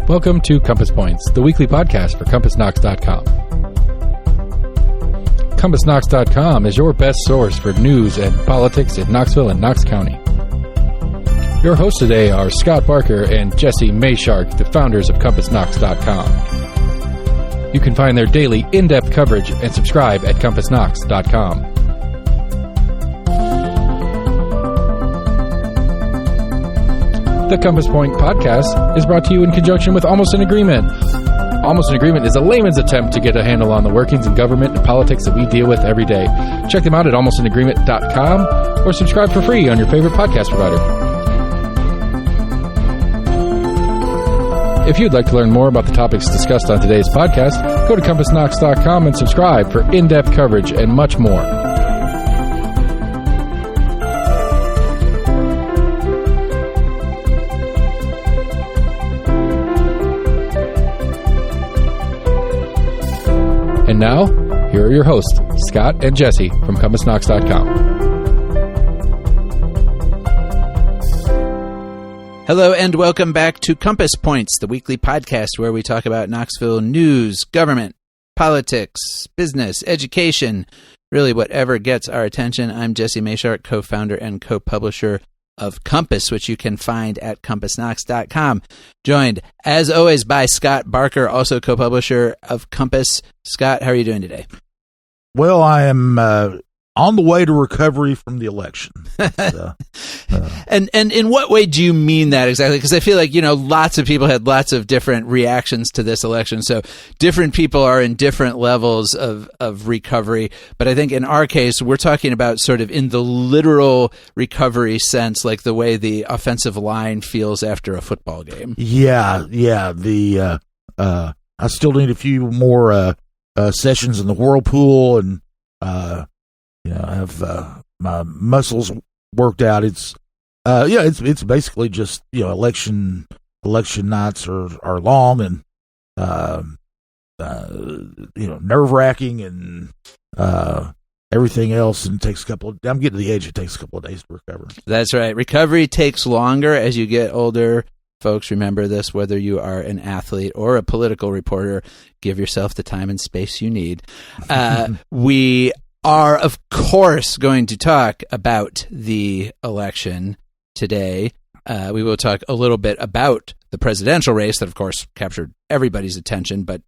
Welcome to Compass Points, the weekly podcast for CompassKnox.com. CompassKnox.com is your best source for news and politics in Knoxville and Knox County. Your hosts today are Scott Barker and Jesse Mayshark, the founders of CompassKnox.com. You can find their daily in-depth coverage and subscribe at CompassKnox.com. The Compass Point podcast is brought to you in conjunction with Almost an Agreement. Almost an Agreement is a layman's attempt to get a handle on the workings in government and politics that we deal with every day. Check them out at almostanagreement.com or subscribe for free on your favorite podcast provider. If you'd like to learn more about the topics discussed on today's podcast, go to CompassKnox.com and subscribe for in-depth coverage and much more. And now, here are your hosts, Scott and Jesse from CompassKnox.com. Hello and welcome back to Compass Points, the weekly podcast where we talk about Knoxville news, government, politics, business, education, really whatever gets our attention. I'm Jesse Mayshark, co-founder and co-publisher of Compass, which you can find at CompassKnox.com. Joined, as always, by Scott Barker, also co-publisher of Compass. Scott, how are you doing today? Well, I am on the way to recovery from the election. And in what way do you mean that exactly? Because I feel like, lots of people had lots of different reactions to this election. So different people are in different levels of recovery. But I think in our case, we're talking about sort of in the literal recovery sense, like the way the offensive line feels after a football game. Yeah. I still need a few more sessions in the whirlpool, and I have my muscles worked out. It's basically just election nights are long and nerve-wracking and everything else, and I'm getting to the age it takes a couple of days to recover. That's right. Recovery takes longer as you get older. Folks, remember this, whether you are an athlete or a political reporter, give yourself the time and space you need. We are, of course, going to talk about the election today. We will talk a little bit about the presidential race that, of course, captured everybody's attention, but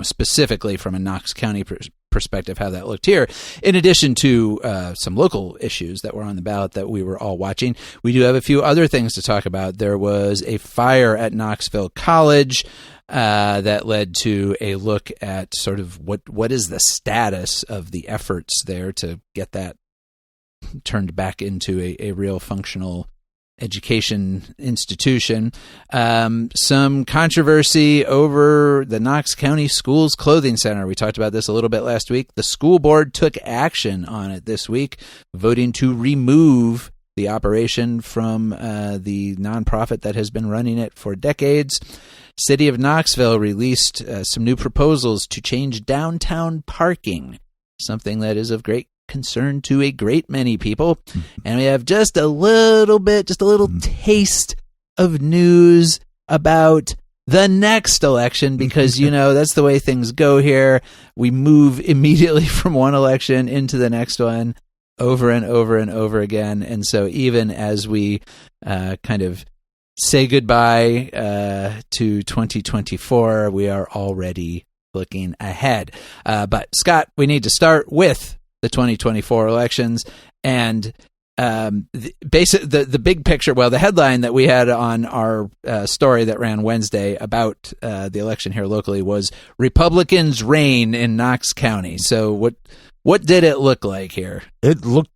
specifically from a Knox County perspective, how that looked here, in addition to some local issues that were on the ballot that we were all watching. We do have a few other things to talk about. There was a fire at Knoxville College that led to a look at sort of what is the status of the efforts there to get that turned back into a real functional education institution. Some controversy over the Knox County Schools Clothing Center. We talked about this a little bit last week. The school board took action on it this week, voting to remove the operation from the nonprofit that has been running it for decades. City of Knoxville released some new proposals to change downtown parking, something that is of great concern to a great many people. And we have just a little taste of news about the next election, because that's the way things go here. We move immediately from one election into the next one over and over and over again. And so even as we kind of say goodbye to 2024, we are already looking ahead. But Scott, we need to start with the 2024 elections, and the big picture. Well, the headline that we had on our story that ran Wednesday about the election here locally was "Republicans reign in Knox County." So what did it look like here? It looked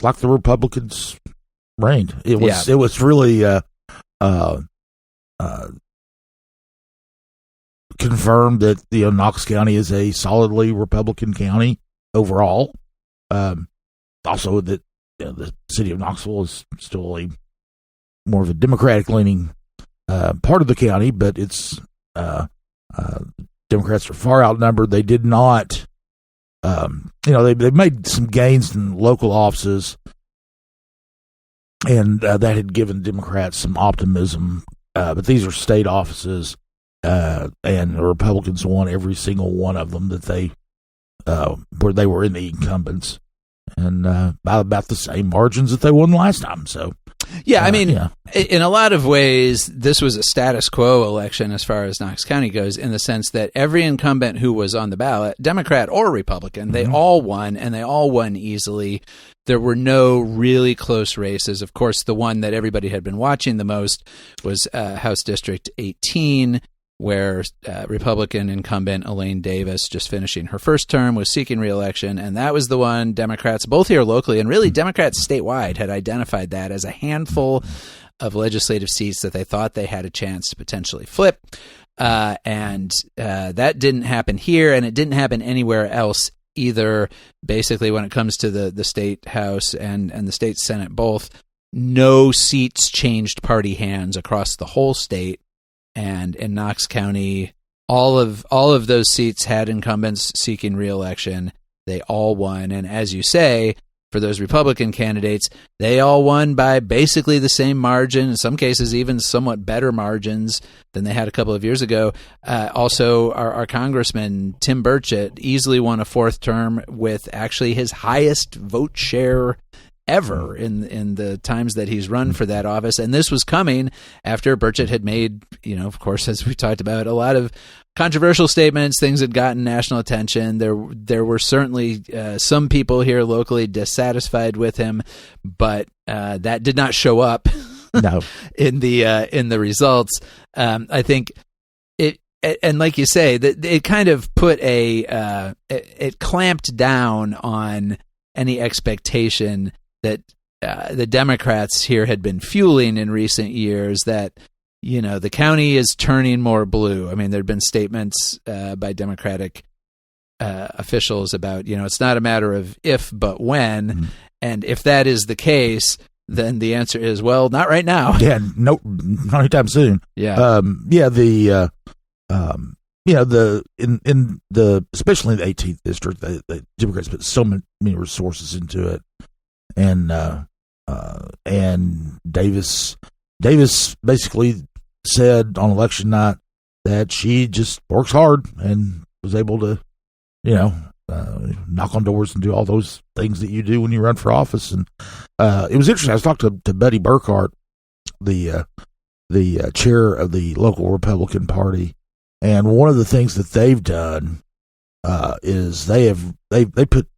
like the Republicans reigned. It was really confirmed that Knox County is a solidly Republican county overall. Also, that the city of Knoxville is still more of a Democratic-leaning part of the county, but it's Democrats are far outnumbered. They did not, they made some gains in local offices, and that had given Democrats some optimism. But these are state offices, and the Republicans won every single one of them that they where they were in the incumbents, and by about the same margins that they won last time. So, yeah, I mean, in a lot of ways, this was a status quo election as far as Knox County goes, in the sense that every incumbent who was on the ballot, Democrat or Republican, they all won, and they all won easily. There were no really close races. Of course, the one that everybody had been watching the most was House District 18, where Republican incumbent Elaine Davis, just finishing her first term, was seeking re-election, and that was the one Democrats, both here locally and really Democrats statewide, had identified that as a handful of legislative seats that they thought they had a chance to potentially flip, and that didn't happen here, and it didn't happen anywhere else either. Basically, when it comes to the state House and the state Senate both, no seats changed party hands across the whole state. And in Knox County, all of those seats had incumbents seeking re-election. They all won. And as you say, for those Republican candidates, they all won by basically the same margin, in some cases even somewhat better margins than they had a couple of years ago. Also, our Congressman, Tim Burchett, easily won a fourth term with actually his highest vote share ever in the times that he's run for that office. And this was coming after Burchett had made, of course, as we talked about, a lot of controversial statements. Things had gotten national attention. There were certainly some people here locally dissatisfied with him, but that did not show up in the results. I think it, and like you say, that it kind of put it clamped down on any expectation that the Democrats here had been fueling in recent years, that the county is turning more blue. I mean, there had been statements by Democratic officials about, it's not a matter of if, but when. Mm-hmm. And if that is the case, then the answer is, well, not right now. Yeah, no, not anytime soon. Yeah. In the especially in the 18th district, the Democrats put so many resources into it, and Davis basically said on election night that she just works hard and was able to, knock on doors and do all those things that you do when you run for office. And it was interesting. I was talking to Betty Burkhart, the chair of the local Republican Party, and one of the things that they've done is they put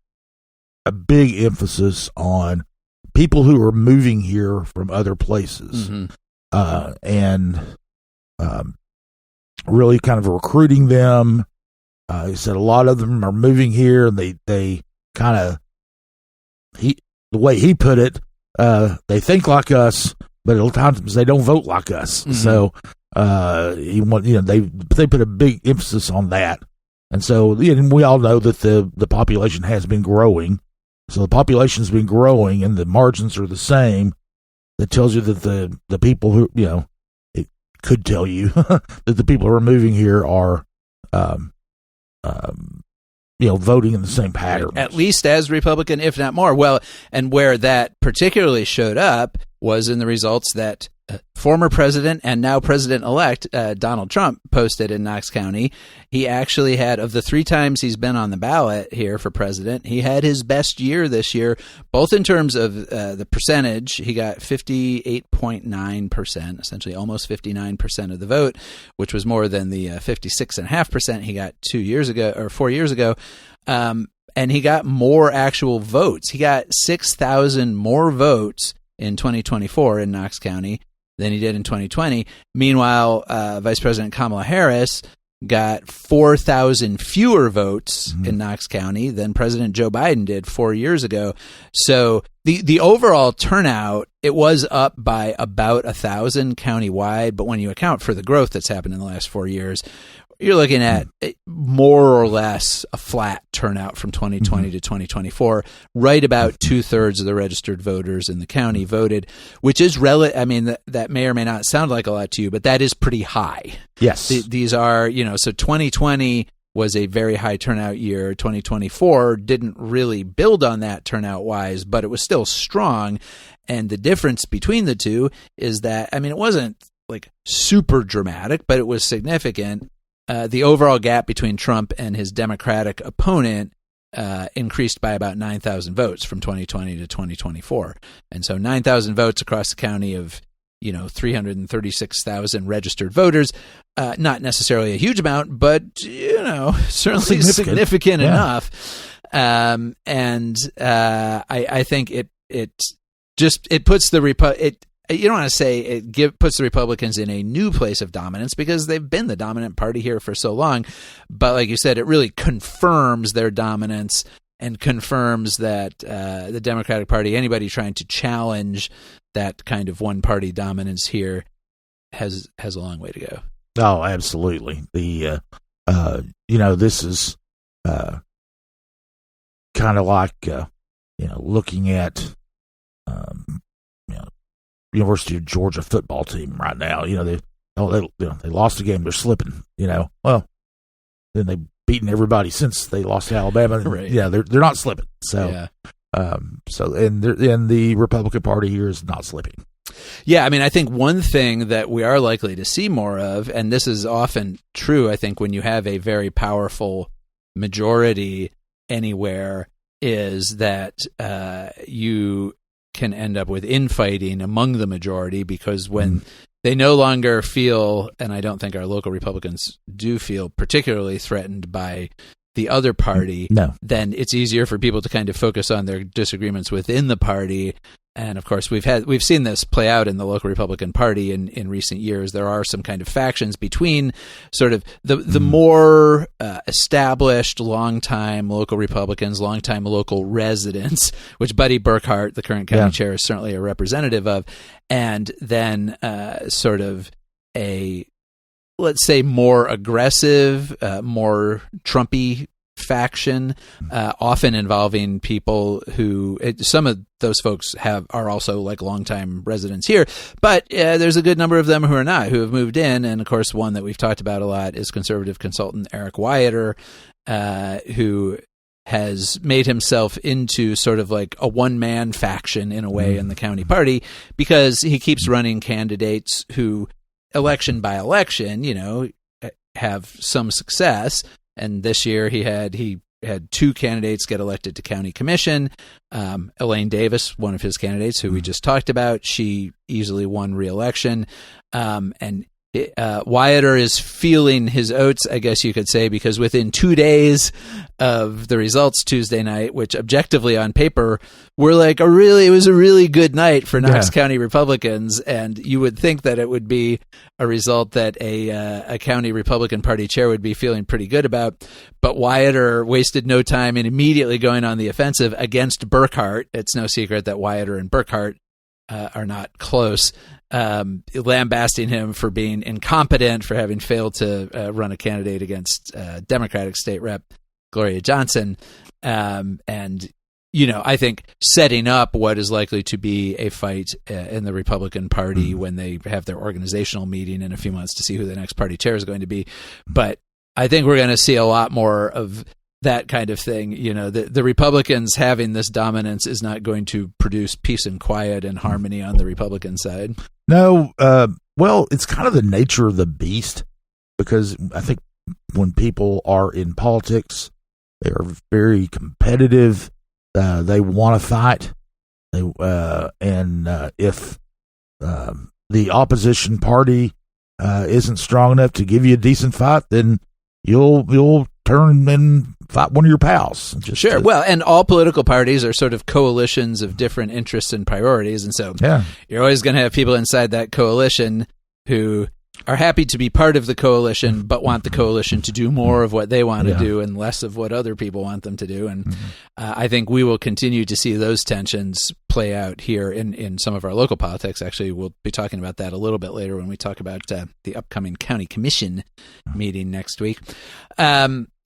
a big emphasis on people who are moving here from other places, and really kind of recruiting them. He said a lot of them are moving here, and they kind of, the way he put it, they think like us, but at times they don't vote like us. Mm-hmm. So they put a big emphasis on that, and so we all know that the population has been growing. So the population's been growing, and the margins are the same. That tells you that the people who it could tell you that the people who are moving here are voting in the same pattern, at least as Republican, if not more. Well, and where that particularly showed up was in the results that former president and now president-elect Donald Trump posted in Knox County. He actually had, of the 3 times he's been on the ballot here for president, he had his best year this year, both in terms of the percentage. He got 58.9%, essentially almost 59% of the vote, which was more than the 56.5% he got 4 years ago. And he got more actual votes. He got 6,000 more votes in 2024 in Knox County than he did in 2020. Meanwhile, Vice President Kamala Harris got 4,000 fewer votes in Knox County than President Joe Biden did 4 years ago. So the overall turnout, it was up by about 1,000 countywide, but when you account for the growth that's happened in the last 4 years, you're looking at more or less a flat turnout from 2020 to 2024. Right about 2/3 of the registered voters in the county voted, which is I mean, that may or may not sound like a lot to you, but that is pretty high. Yes. These are, so 2020 was a very high turnout year. 2024 didn't really build on that turnout wise, but it was still strong. And the difference between the two is that, it wasn't like super dramatic, but it was significant. The overall gap between Trump and his Democratic opponent increased by about 9,000 votes from 2020 to 2024. And so 9,000 votes across the county of, 336,000 registered voters, not necessarily a huge amount, but, certainly significant enough. I think it puts the you don't want to say it puts the Republicans in a new place of dominance because they've been the dominant party here for so long. But like you said, it really confirms their dominance and confirms that the Democratic Party, anybody trying to challenge that kind of one-party dominance here, has a long way to go. Oh, absolutely. This is kind of like looking at University of Georgia football team right now. They lost a game. They're slipping. Well, then they've beaten everybody since they lost to Alabama. Right. Yeah, they're not slipping. So, yeah. And the Republican Party here is not slipping. Yeah, I mean, I think one thing that we are likely to see more of, and this is often true, I think, when you have a very powerful majority anywhere, is that you can end up with infighting among the majority, because when they no longer feel, and I don't think our local Republicans do feel particularly threatened by the other party, then it's easier for people to kind of focus on their disagreements within the party. And of course, we've seen this play out in the local Republican Party in recent years. There are some kind of factions between sort of the more established, longtime local Republicans, longtime local residents, which Buddy Burkhart, the current county chair, is certainly a representative of, and then sort of a, let's say, more aggressive, more Trumpy faction, often involving people who some of those folks are also like longtime residents here, but there's a good number of them who are not, who have moved in. And of course, one that we've talked about a lot is conservative consultant Eric Wyatter, who has made himself into sort of like a one-man faction in a way in the county party, because he keeps running candidates who, election by election, have some success. And this year he had two candidates get elected to county commission. Elaine Davis, one of his candidates, who we just talked about, she easily won re-election. And Wyatter is feeling his oats, I guess you could say, because within 2 days of the results Tuesday night, which objectively on paper were like it was a really good night for Knox County Republicans, and you would think that it would be a result that a county Republican Party chair would be feeling pretty good about. But Wyatter wasted no time in immediately going on the offensive against Burkhart. It's no secret that Wyatter and Burkhart are not close, lambasting him for being incompetent, for having failed to run a candidate against Democratic State Rep Gloria Johnson. And, I think setting up what is likely to be a fight in the Republican Party when they have their organizational meeting in a few months to see who the next party chair is going to be. But I think we're going to see a lot more of that kind of thing. The Republicans having this dominance is not going to produce peace and quiet and harmony on the Republican side. No, well, it's kind of the nature of the beast, because I think when people are in politics, they are very competitive. They want to fight. If the opposition party isn't strong enough to give you a decent fight, then you'll turn and fight one of your pals. Sure. Well, and all political parties are sort of coalitions of different interests and priorities. And so you're always going to have people inside that coalition who are happy to be part of the coalition, but want the coalition to do more of what they want to do and less of what other people want them to do. And I think we will continue to see those tensions play out here in some of our local politics. Actually, we'll be talking about that a little bit later when we talk about the upcoming county commission meeting next week.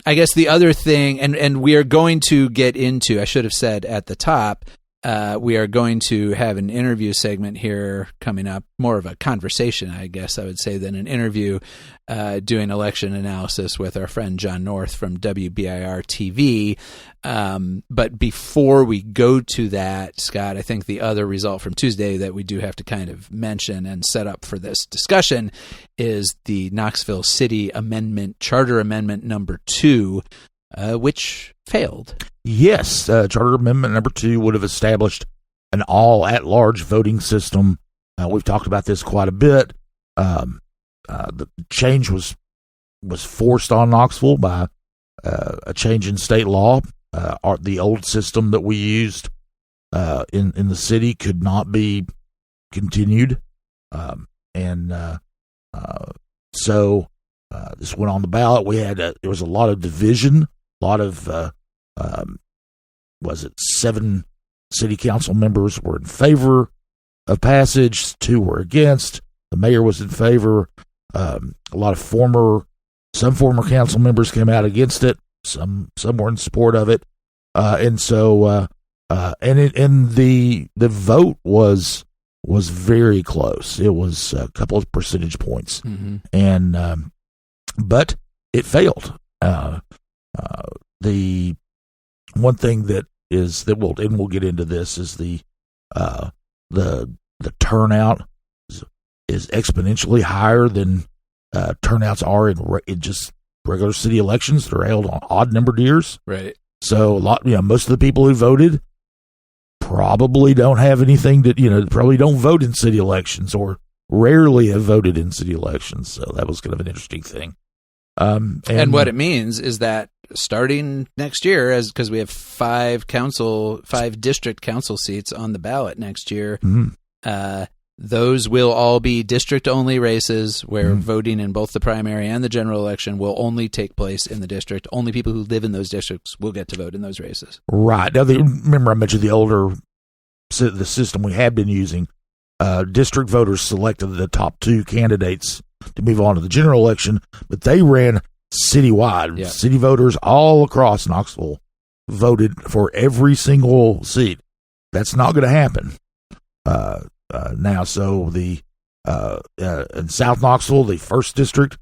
I guess the other thing, and we are going to get into, I should have said at the top, we are going to have an interview segment here coming up, more of a conversation, I guess I would say, than an interview, doing election analysis with our friend John North from WBIR TV. But before we go to that, Scott, I think the other result from Tuesday that we do have to kind of mention and set up for this discussion is the Knoxville City Amendment, Charter Amendment number 2, which failed. Yes, Charter Amendment number 2 would have established an all-at-large voting system. We've talked about this quite a bit. The change was forced on Knoxville by a change in state law. The old system that we used in the city could not be continued, so this went on the ballot. We had there was a lot of division. A lot of, 7 city council members were in favor of passage, 2 were against. The mayor was in favor. A lot of some former council members came out against it. Some were in support of it. And the vote was very close. It was a couple of percentage points. Mm-hmm. But it failed. The one thing we'll get into this is the turnout is exponentially higher than turnouts are in just regular city elections that are held on odd numbered years. Right. So most of the people who voted probably don't have anything probably don't vote in city elections or rarely have voted in city elections. So that was kind of an interesting thing. And what it means is that starting next year, because we have 5 district council seats on the ballot next year, mm-hmm. Those will all be district-only races where mm-hmm. voting in both the primary and the general election will only take place in the district. Only people who live in those districts will get to vote in those races. Right. Now, remember I mentioned the system we had been using. District voters selected the top 2 candidates to move on to the general election, but they ran citywide. Yeah. City voters all across Knoxville voted for every single seat. That's not going to happen now. So in South Knoxville, the 1st district,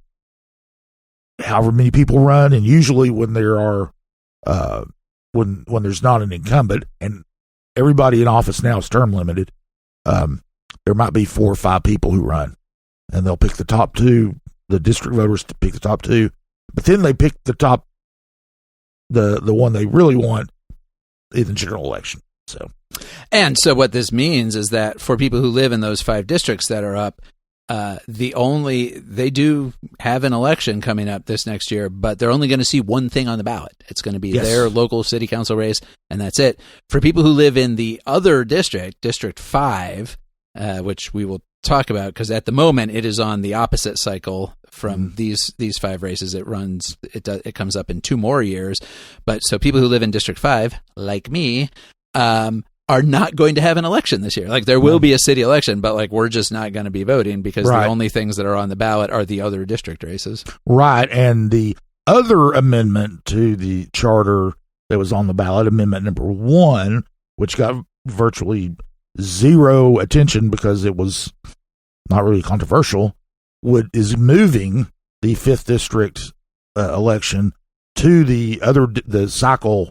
however many people run, and usually when there are when there's not an incumbent, and everybody in office now is term limited, there might be 4 or 5 people who run. And they'll pick the top 2, the district voters to pick the top 2, but then they pick the one they really want in the general election. So what this means is that for people who live in those 5 districts that are up, they do have an election coming up this next year, but they're only going to see one thing on the ballot. It's going to be their local city council race, and that's it. For people who live in the other district, District 5, which we will talk about, because at the moment it is on the opposite cycle from these 5 races. It comes up in 2 more years, but so people who live in District 5, like me, are not going to have an election this year. Like, there will be a city election, but we're just not going to be voting because the only things that are on the ballot are the other district races. Right, and the other amendment to the charter that was on the ballot, amendment number 1, which got virtually 0 attention because it was not really controversial, is moving the 5th district election to the cycle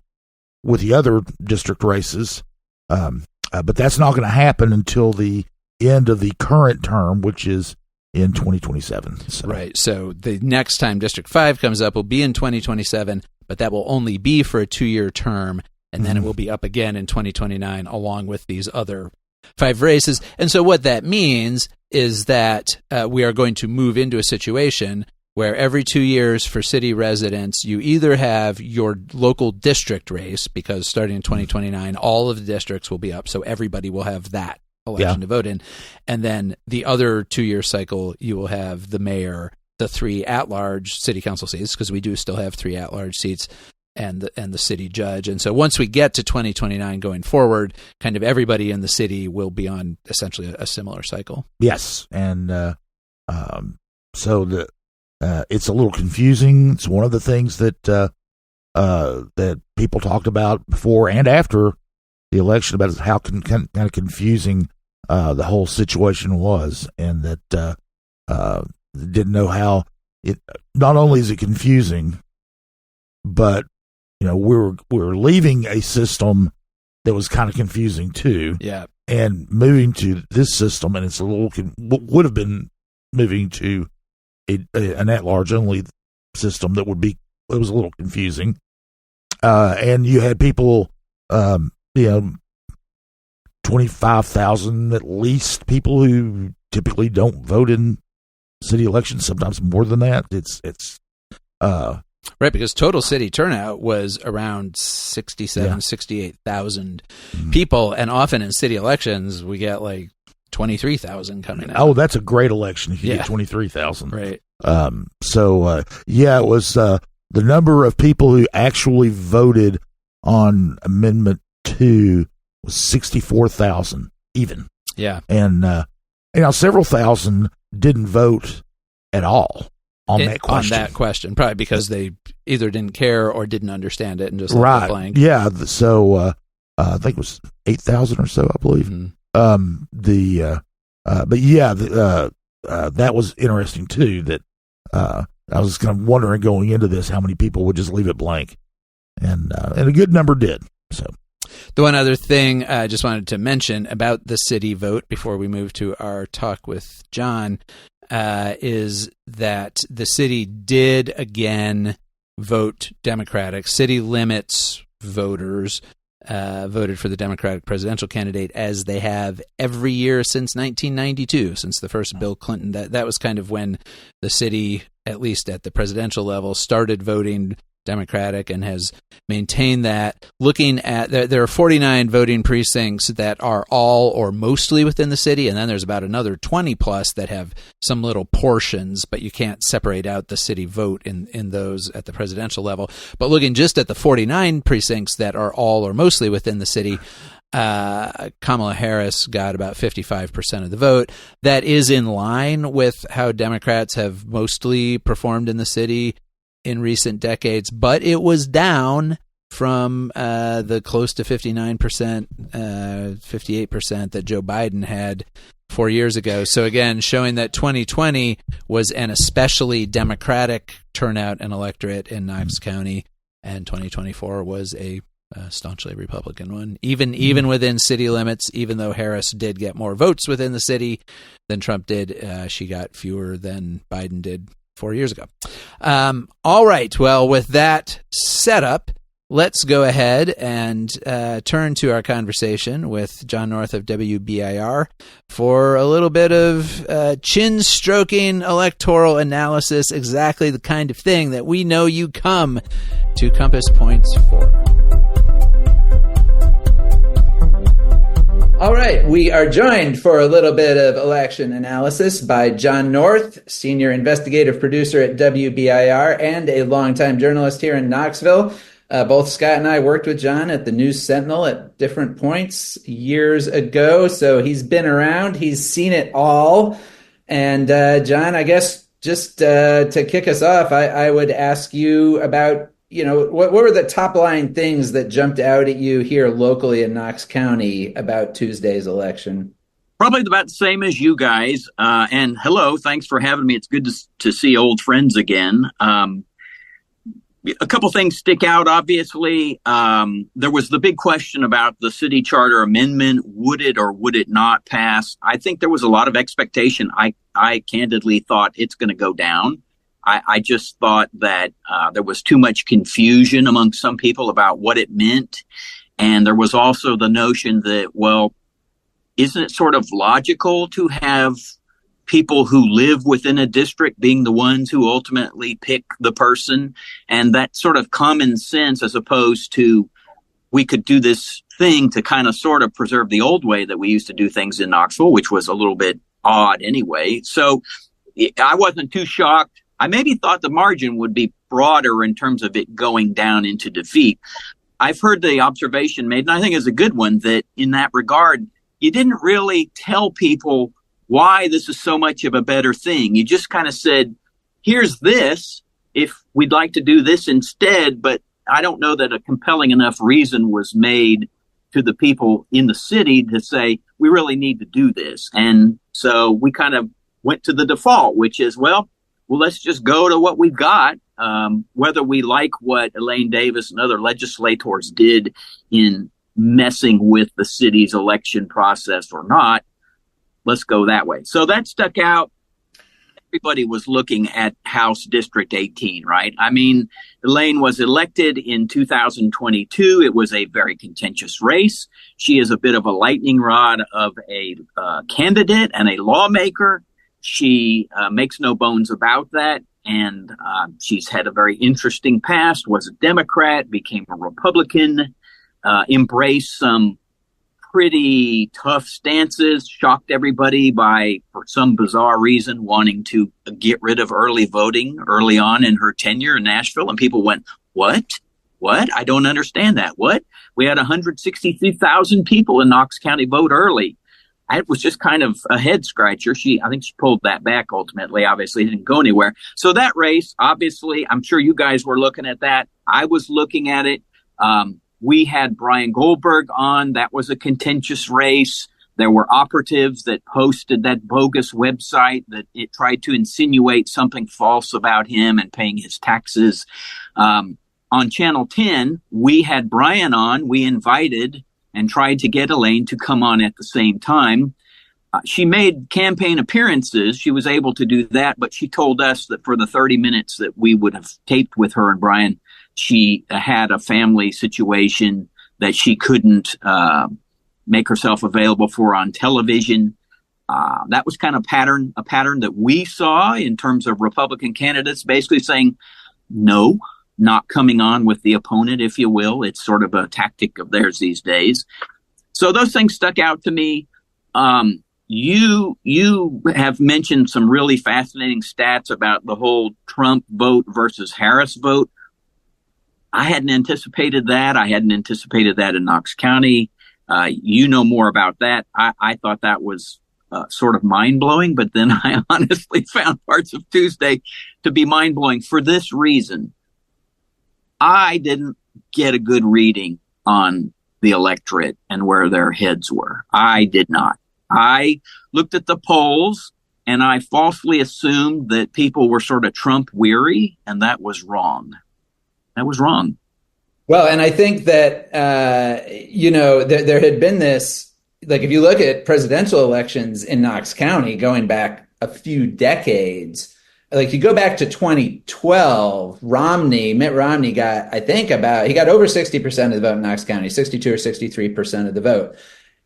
with the other district races, but that's not going to happen until the end of the current term, which is in 2027. Right. So the next time District 5 comes up will be in 2027, but that will only be for a 2-year term, and then it will be up again in 2029 along with these other 5 races. And so what that means is that we are going to move into a situation where every 2 years for city residents, you either have your local district race, because starting in 2029, all of the districts will be up, so everybody will have that election to vote in. And then the other 2-year cycle, you will have the mayor, the 3 at-large city council seats, because we do still have 3 at-large seats, and the city judge. And so once we get to 2029 going forward, kind of everybody in the city will be on essentially a similar cycle. Yes, and so it's a little confusing. It's one of the things that people talked about before and after the election about how kind of confusing the whole situation was, and that didn't know how it. Not only is it confusing, but we're leaving a system that was kind of confusing too. Yeah. And moving to this system, and it's a little would have been moving to an at-large only system it was a little confusing. And you had people, 25,000 at least people who typically don't vote in city elections. Sometimes more than that. It's right, because total city turnout was around 68,000 people, and often in city elections we get like 23,000 coming out. Oh, that's a great election if you get 23,000. Right. It was the number of people who actually voted on Amendment 2 was 64,000 even. Yeah. And several thousand didn't vote at all on that question. Probably because they either didn't care or didn't understand it and just left it blank. Yeah. So I think it was 8,000 or so, I believe. Mm-hmm. That was interesting too. That I was kind of wondering going into this how many people would just leave it blank, and a good number did. So. The one other thing I just wanted to mention about the city vote before we move to our talk with John is that the city did again vote Democratic. City limits voters voted for the Democratic presidential candidate, as they have every year since 1992, since the first Bill Clinton. That was kind of when the city, at least at the presidential level, started voting Democratic and has maintained that. Looking at, there are 49 voting precincts that are all or mostly within the city, and then there's about another 20 plus that have some little portions, but you can't separate out the city vote in those at the presidential level. But looking just at the 49 precincts that are all or mostly within the city, Kamala Harris got about 55% of the vote. That is in line with how Democrats have mostly performed in the city in recent decades, but it was down from the close to 59%, 58% that Joe Biden had 4 years ago. So again, showing that 2020 was an especially Democratic turnout and electorate in Knox County, and 2024 was a staunchly Republican one, even within city limits. Even though Harris did get more votes within the city than Trump did, she got fewer than Biden did 4 years ago. All right. Well, with that setup, let's go ahead and turn to our conversation with John North of WBIR for a little bit of chin-stroking electoral analysis, exactly the kind of thing that we know you come to Compass Points for. All right, we are joined for a little bit of election analysis by John North, senior investigative producer at WBIR and a longtime journalist here in Knoxville. Both Scott and I worked with John at the News Sentinel at different points years ago, so he's been around. He's seen it all. And John, I guess just to kick us off, I would ask you about, what were the top line things that jumped out at you here locally in Knox County about Tuesday's election? Probably about the same as you guys. And hello, thanks for having me. It's good to see old friends again. A couple things stick out, obviously. There was the big question about the city charter amendment. Would it or would it not pass? I think there was a lot of expectation. I candidly thought it's going to go down. I just thought that there was too much confusion among some people about what it meant. And there was also the notion that, well, isn't it sort of logical to have people who live within a district being the ones who ultimately pick the person? And that sort of common sense, as opposed to we could do this thing to kind of sort of preserve the old way that we used to do things in Knoxville, which was a little bit odd anyway. So I wasn't too shocked. I maybe thought the margin would be broader in terms of it going down into defeat. I've heard the observation made, and I think it's a good one, that in that regard, you didn't really tell people why this is so much of a better thing. You just kind of said, here's this, if we'd like to do this instead, but I don't know that a compelling enough reason was made to the people in the city to say, we really need to do this. And so we kind of went to the default, which is, well, let's just go to what we've got. Whether we like what Elaine Davis and other legislators did in messing with the city's election process or not, let's go that way. So that stuck out. Everybody was looking at House District 18, right? I mean, Elaine was elected in 2022. It was a very contentious race. She is a bit of a lightning rod of a candidate and a lawmaker. She makes no bones about that. And she's had a very interesting past, was a Democrat, became a Republican, embraced some pretty tough stances, shocked everybody by, for some bizarre reason, wanting to get rid of early voting early on in her tenure in Nashville. And people went, what? I don't understand that. What? We had 163,000 people in Knox County vote early. It was just kind of a head scratcher. I think she pulled that back ultimately. Obviously, it didn't go anywhere. So that race, obviously, I'm sure you guys were looking at that. I was looking at it. We had Brian Goldberg on. That was a contentious race. There were operatives that posted that bogus website that it tried to insinuate something false about him and paying his taxes. On Channel 10, we had Brian on. We invited and tried to get Elaine to come on at the same time. She made campaign appearances. She was able to do that, but she told us that for the 30 minutes that we would have taped with her and Brian, she had a family situation that she couldn't make herself available for on television. That was kind of a pattern that we saw in terms of Republican candidates basically saying, no, not coming on with the opponent, if you will. It's sort of a tactic of theirs these days. So those things stuck out to me. You have mentioned some really fascinating stats about the whole Trump vote versus Harris vote. I hadn't anticipated that. I hadn't anticipated that in Knox County. You know more about that. I thought that was sort of mind-blowing, but then I honestly found parts of Tuesday to be mind-blowing for this reason. I didn't get a good reading on the electorate and where their heads were. I did not. I looked at the polls and I falsely assumed that people were sort of Trump weary, and that was wrong. That was wrong. Well, and I think that, there had been this, like if you look at presidential elections in Knox County going back a few decades, like you go back to 2012, Mitt Romney got, I think he got over 60% of the vote in Knox County, 62 or 63% of the vote.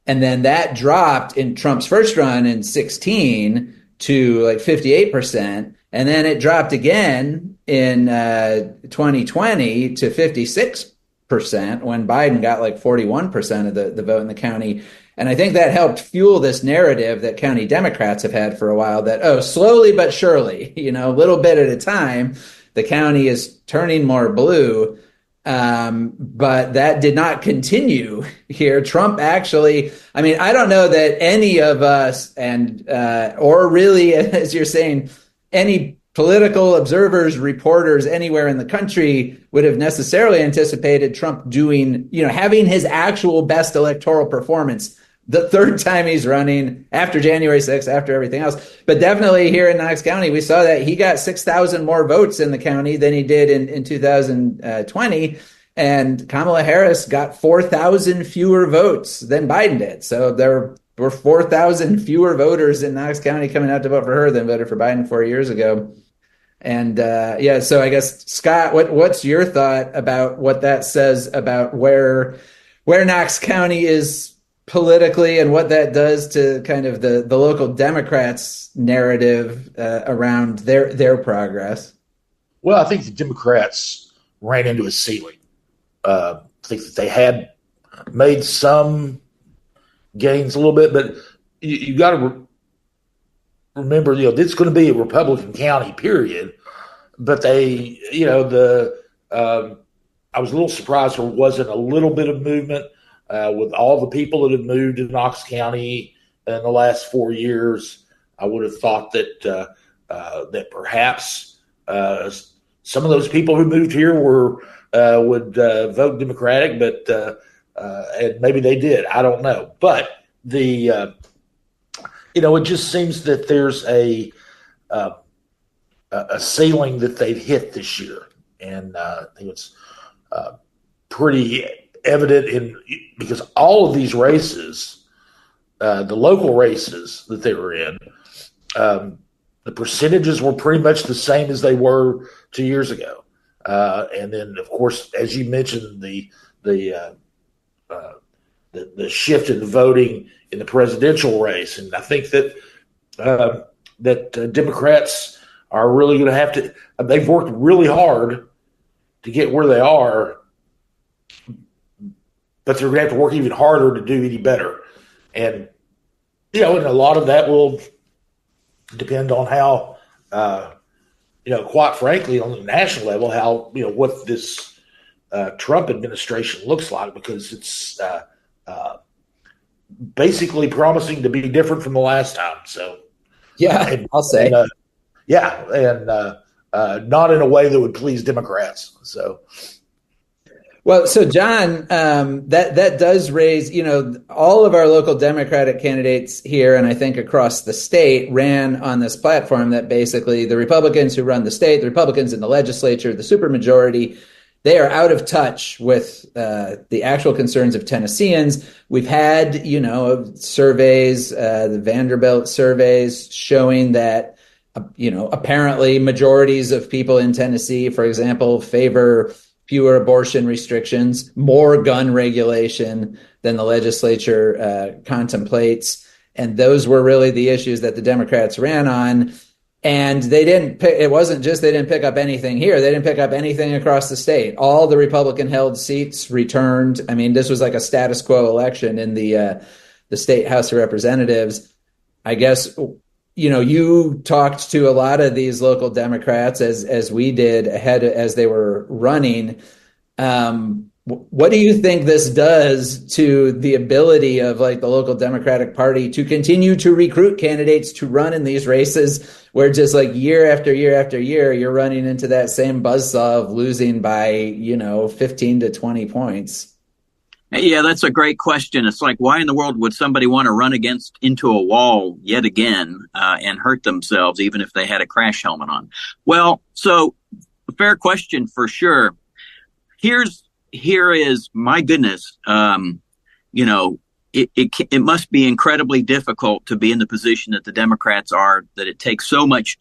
And then that dropped in Trump's first run in 2016 to like 58%. And then it dropped again in 2020 to 56% when Biden got like 41% of the vote in the county. And I think that helped fuel this narrative that county Democrats have had for a while that, slowly but surely, a little bit at a time, the county is turning more blue. But that did not continue here. Trump actually, I don't know that any of us or really, as you're saying, any political observers, reporters anywhere in the country would have necessarily anticipated Trump doing, having his actual best electoral performance the third time he's running after January 6th, after everything else. But definitely here in Knox County, we saw that he got 6,000 more votes in the county than he did in 2020. And Kamala Harris got 4,000 fewer votes than Biden did. So there were 4,000 fewer voters in Knox County coming out to vote for her than voted for Biden 4 years ago. And so I guess, Scott, what's your thought about what that says about where Knox County is politically and what that does to kind of the local Democrats' narrative around their progress? Well, I think the Democrats ran into a ceiling. I think that they had made some gains a little bit, but you got to remember, this is going to be a Republican county, period. But I was a little surprised there wasn't a little bit of movement with all the people that have moved to Knox County in the last 4 years. I would have thought that that perhaps some of those people who moved here would vote Democratic, but and maybe they did. I don't know. But it just seems that there's a ceiling that they've hit this year. And I think it's pretty evident because all of these races, the local races that they were in, the percentages were pretty much the same as they were 2 years ago. And then, of course, as you mentioned, the shift in the voting in the presidential race, and I think that Democrats are really going to have to. They've worked really hard to get where they are, but they're going to have to work even harder to do any better. And and a lot of that will depend on how, quite frankly, on the national level, how what this Trump administration looks like, because it's basically promising to be different from the last time. So, I'll say, not in a way that would please Democrats. So, well, so John, that does raise, all of our local Democratic candidates here, and I think across the state, ran on this platform that basically the Republicans who run the state, the Republicans in the legislature, the supermajority, they are out of touch with the actual concerns of Tennesseans. We've had, surveys, the Vanderbilt surveys showing that, apparently majorities of people in Tennessee, for example, favor fewer abortion restrictions, more gun regulation than the legislature contemplates. And those were really the issues that the Democrats ran on. And it wasn't just they didn't pick up anything here. They didn't pick up anything across the state. All the Republican-held seats returned. I mean, this was like a status quo election in the state House of Representatives. I guess, you talked to a lot of these local Democrats as we did as they were running. What do you think this does to the ability of the local Democratic Party to continue to recruit candidates to run in these races where just year after year after year, you're running into that same buzzsaw of losing by, 15 to 20 points? Yeah, that's a great question. It's why in the world would somebody want to run into a wall yet again and hurt themselves, even if they had a crash helmet on? Well, so a fair question for sure. Here is, my goodness, it must be incredibly difficult to be in the position that the Democrats are, that it takes so much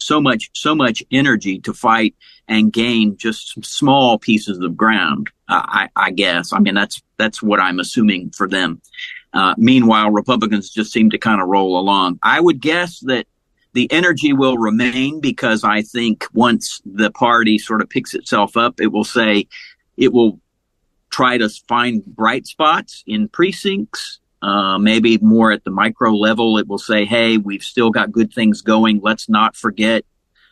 energy to fight and gain just some small pieces of ground. I guess. I mean, that's what I'm assuming for them. Meanwhile, Republicans just seem to kind of roll along. I would guess that the energy will remain, because I think once the party sort of picks itself up, it will try to find bright spots in precincts. Maybe more at the micro level, it will say, hey, we've still got good things going. Let's not forget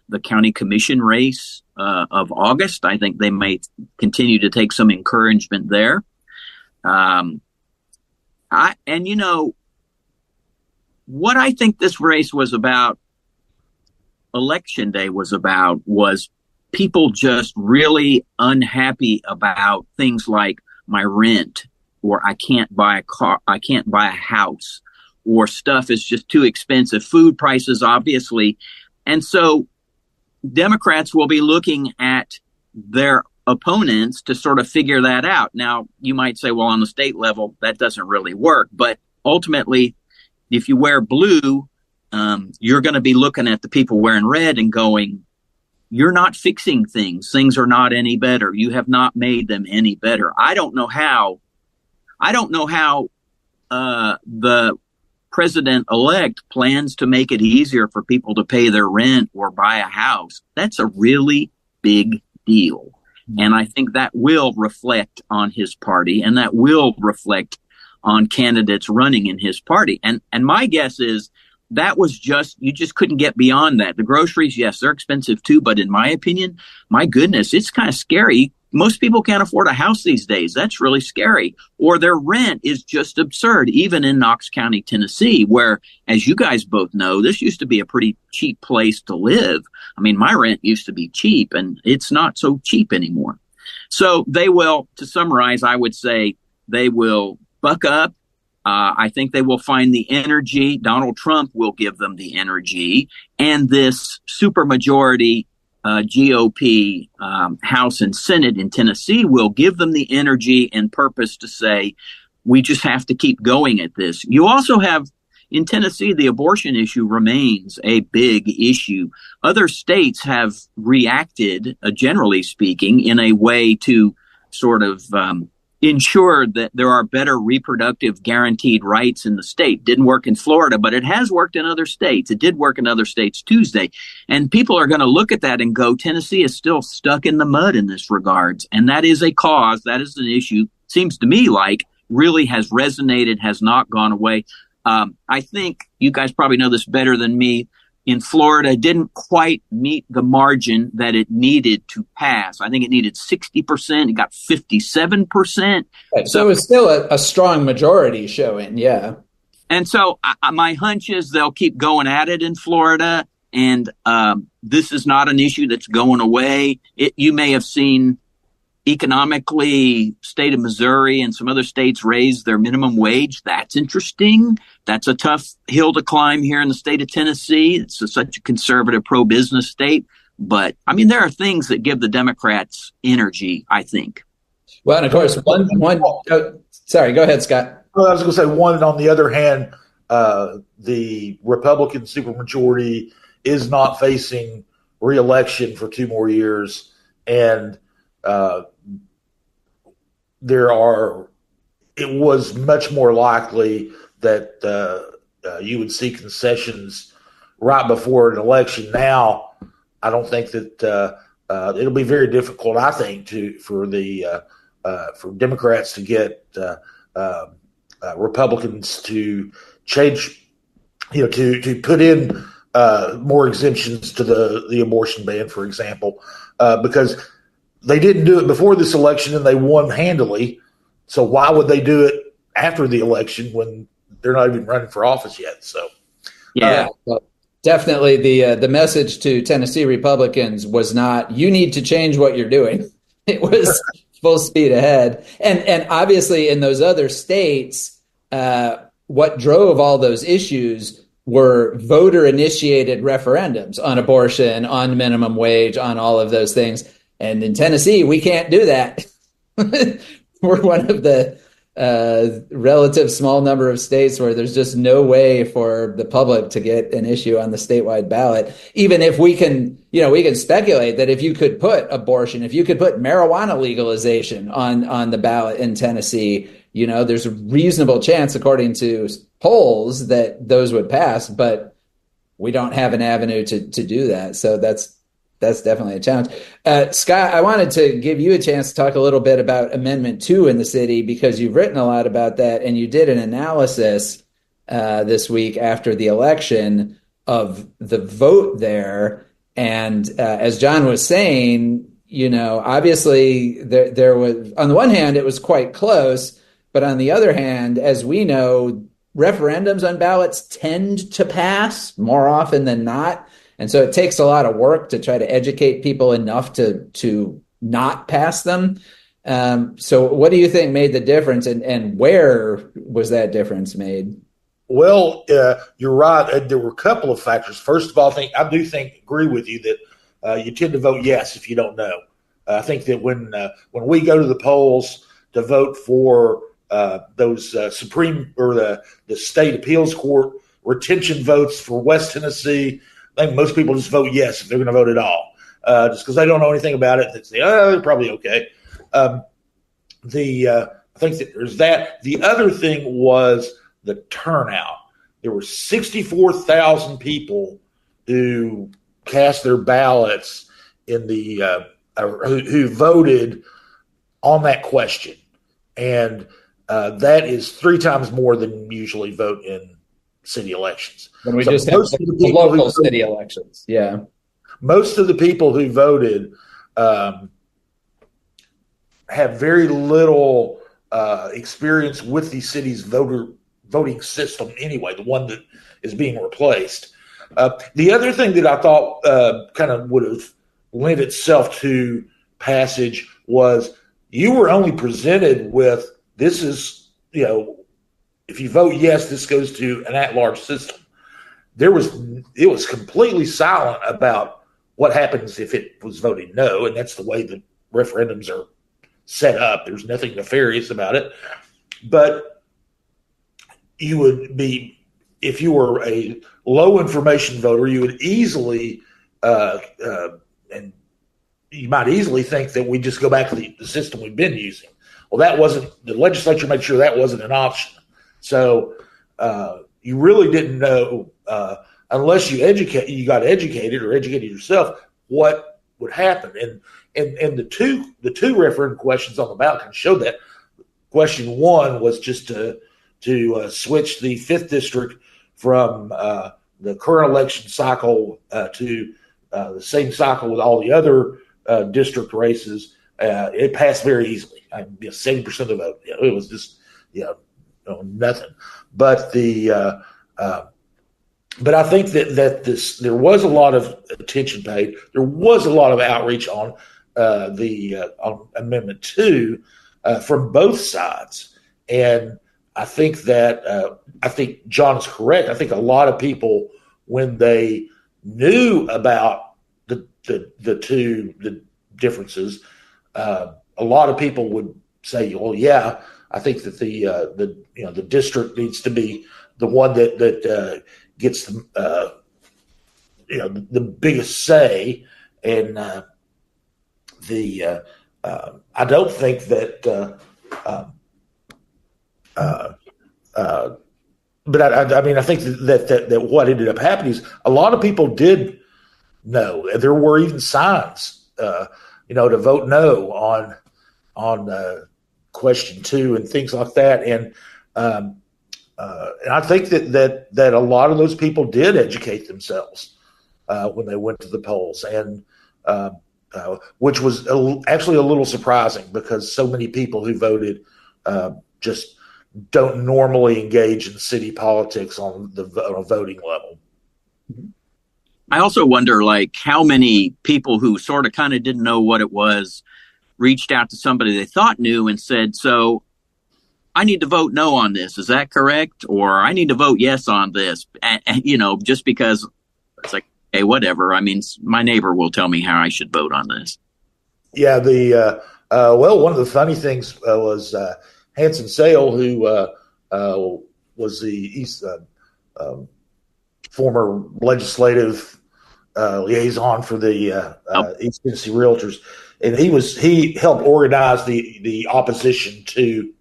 the county commission race of August. I think they may continue to take some encouragement there. What I think this race was about, Election Day was people just really unhappy about things like my rent, or I can't buy a car, I can't buy a house, or stuff is just too expensive, food prices, obviously. And so Democrats will be looking at their opponents to sort of figure that out. Now, you might say, well, on the state level, that doesn't really work. But ultimately, if you wear blue, you're going to be looking at the people wearing red and going, you're not fixing things. Things are not any better. You have not made them any better. I don't know how the president-elect plans to make it easier for people to pay their rent or buy a house. That's a really big deal. And I think that will reflect on his party, and that will reflect on candidates running in his party. And my guess is that was you just couldn't get beyond that. The groceries, yes, they're expensive too, but in my opinion, my goodness, it's kind of scary. Most people can't afford a house these days. That's really scary. Or their rent is just absurd, even in Knox County, Tennessee, where, as you guys both know, this used to be a pretty cheap place to live. I mean, my rent used to be cheap, and it's not so cheap anymore. So they will, to summarize, I would say they will buck up. I think they will find the energy. Donald Trump will give them the energy. And this supermajority GOP House and Senate in Tennessee will give them the energy and purpose to say, we just have to keep going at this. You also have, in Tennessee, the abortion issue remains a big issue. Other states have reacted, generally speaking, in a way to sort of ensure that there are better reproductive guaranteed rights in the state. Didn't work in Florida, but it has worked in other states. It did work in other states Tuesday. And people are going to look at that and go, Tennessee is still stuck in the mud in this regards. And that is a cause. That is an issue, seems to me like, really has resonated, has not gone away. I think you guys probably know this better than me. In Florida, didn't quite meet the margin that it needed to pass. I think it needed 60%. It got 57%. Right, so it was still a strong majority showing, yeah. And so my hunch is they'll keep going at it in Florida. And this is not an issue that's going away. You may have seen economically, state of Missouri and some other states raise their minimum wage. That's interesting. That's a tough hill to climb here in the state of Tennessee. It's such a conservative, pro-business state. But, I mean, there are things that give the Democrats energy, I think. Well, and of course, sorry, go ahead, Scott. Well, I was going to say, one, on the other hand, the Republican supermajority is not facing re-election for 2 more years. And it was much more likely that you would see concessions right before an election. Now, I don't think that it'll be very difficult, I think, for Democrats to get Republicans to change, to put in more exemptions to the abortion ban, for example, because they didn't do it before this election and they won handily. So why would they do it after the election when they're not even running for office yet? So, yeah, definitely the message to Tennessee Republicans was not, you need to change what you're doing. It was full speed ahead. And obviously in those other states, what drove all those issues were voter initiated referendums on abortion, on minimum wage, on all of those things. And in Tennessee, we can't do that. We're one of the relative small number of states where there's just no way for the public to get an issue on the statewide ballot. Even if we can speculate that if you could put abortion, if you could put marijuana legalization on the ballot in Tennessee, there's a reasonable chance, according to polls, that those would pass. But we don't have an avenue to do that. So that's definitely a challenge. Scott, I wanted to give you a chance to talk a little bit about Amendment 2 in the city, because you've written a lot about that, and you did an analysis this week after the election of the vote there. And as John was saying, obviously there was, on the one hand, it was quite close, but on the other hand, as we know, referendums on ballots tend to pass more often than not. And so it takes a lot of work to try to educate people enough to not pass them. So what do you think made the difference, and where was that difference made? Well, you're right. There were a couple of factors. First of all, I agree with you that you tend to vote yes if you don't know. I think that when we go to the polls to vote for those Supreme or the state appeals court retention votes for West Tennessee, I think most people just vote yes if they're going to vote at all, just because they don't know anything about it. They say, they're probably okay. I think that there's that. The other thing was the turnout. There were 64,000 people who cast their ballots in who voted on that question, and that is 3 times more than usually vote in city elections. When we just have the local city elections. Yeah. Most of the people who voted have very little experience with the city's voting system anyway, the one that is being replaced. The other thing that I thought kind of would have lent itself to passage was you were only presented with, this is if you vote yes, this goes to an at-large system. It was completely silent about what happens if it was voted no, and that's the way the referendums are set up. There's nothing nefarious about it. But you would be, if you were a low information voter, you would easily, and you might easily think that we just go back to the system we've been using. Well, that wasn't, the legislature made sure that wasn't an option. So you really didn't know, unless you got educated or educated yourself, what would happen. And the two referendum questions on the ballot can show that. Question one was just to switch the 5th district from the current election cycle to the same cycle with all the other district races. It passed very easily. 70% of the vote. It was just nothing. But but I think that there was a lot of attention paid. There was a lot of outreach on on Amendment 2 from both sides, and I think that I think John is correct. I think a lot of people, when they knew about the differences, a lot of people would say, "Well, yeah, I think that the district needs to be the one that gets the biggest say," and I don't think that. But I think that what ended up happening is a lot of people did know. There were even signs, to vote no on question 2 and things like that. And I think that a lot of those people did educate themselves when they went to the polls, and which was actually a little surprising because so many people who voted just don't normally engage in city politics on a voting level. I also wonder, how many people who sort of kind of didn't know what it was reached out to somebody they thought knew and said, "So I need to vote no on this. Is that correct? Or I need to vote yes on this." And just because it's like, hey, whatever. I mean, my neighbor will tell me how I should vote on this. Yeah. One of the funny things was Hanson Sale, who was the former legislative liaison for the East Tennessee Realtors, and he helped organize the opposition to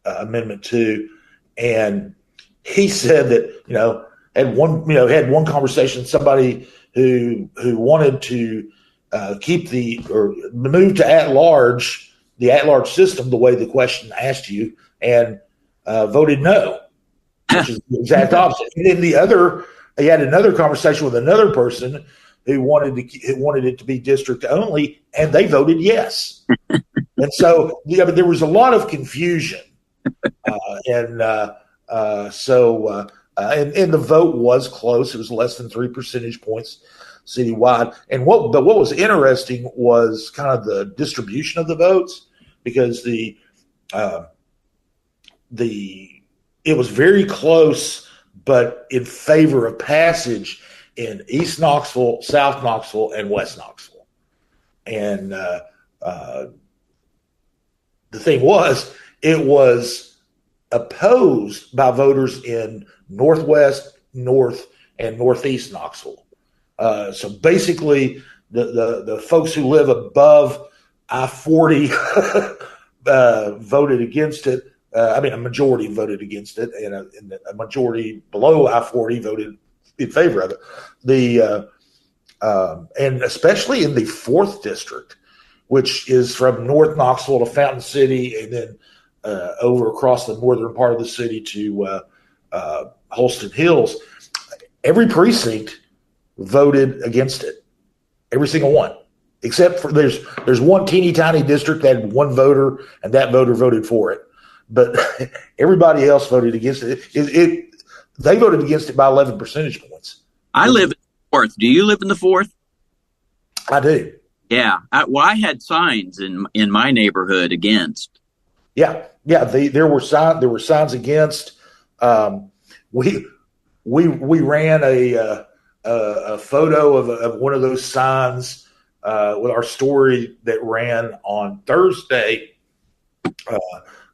Amendment 2, and he said that had one conversation with somebody who wanted to keep or move to the at-large system the way the question asked you, and voted no, which is the exact opposite. And then he had another conversation with another person who wanted it to be district only, and they voted yes. And so there was a lot of confusion, and the vote was close. It was less than 3 percentage points citywide. And what was interesting was kind of the distribution of the votes, because it was very close, but in favor of passage in East Knoxville, South Knoxville, and West Knoxville. And the thing was, it was opposed by voters in Northwest, North, and Northeast Knoxville. So basically, the folks who live above I-40 voted against it. A majority voted against it, and a majority below I-40 voted in favor of it. And especially in the 4th district, which is from North Knoxville to Fountain City, and then over across the northern part of the city to Holston Hills, every precinct voted against it. Every single one, except for there's one teeny tiny district that had one voter, and that voter voted for it. But everybody else voted against it. They voted against it by 11 percentage points. I live in the 4th. Do you live in the 4th? I do. Yeah. I had signs in my neighborhood against. Yeah. There were signs against. We ran a photo of one of those signs with our story that ran on Thursday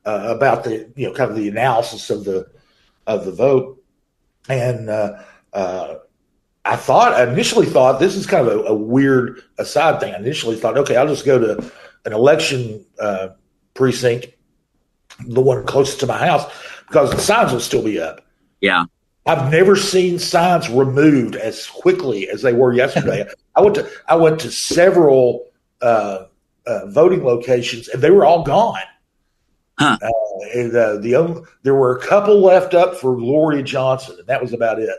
about the kind of the analysis of the vote, and I initially thought this is kind of a weird aside thing. I initially thought, okay, I'll just go to an election precinct, the one closest to my house, because the signs will still be up. Yeah. I've never seen signs removed as quickly as they were yesterday. I went to several voting locations, and they were all gone. Huh. There were a couple left up for Gloria Johnson, and that was about it.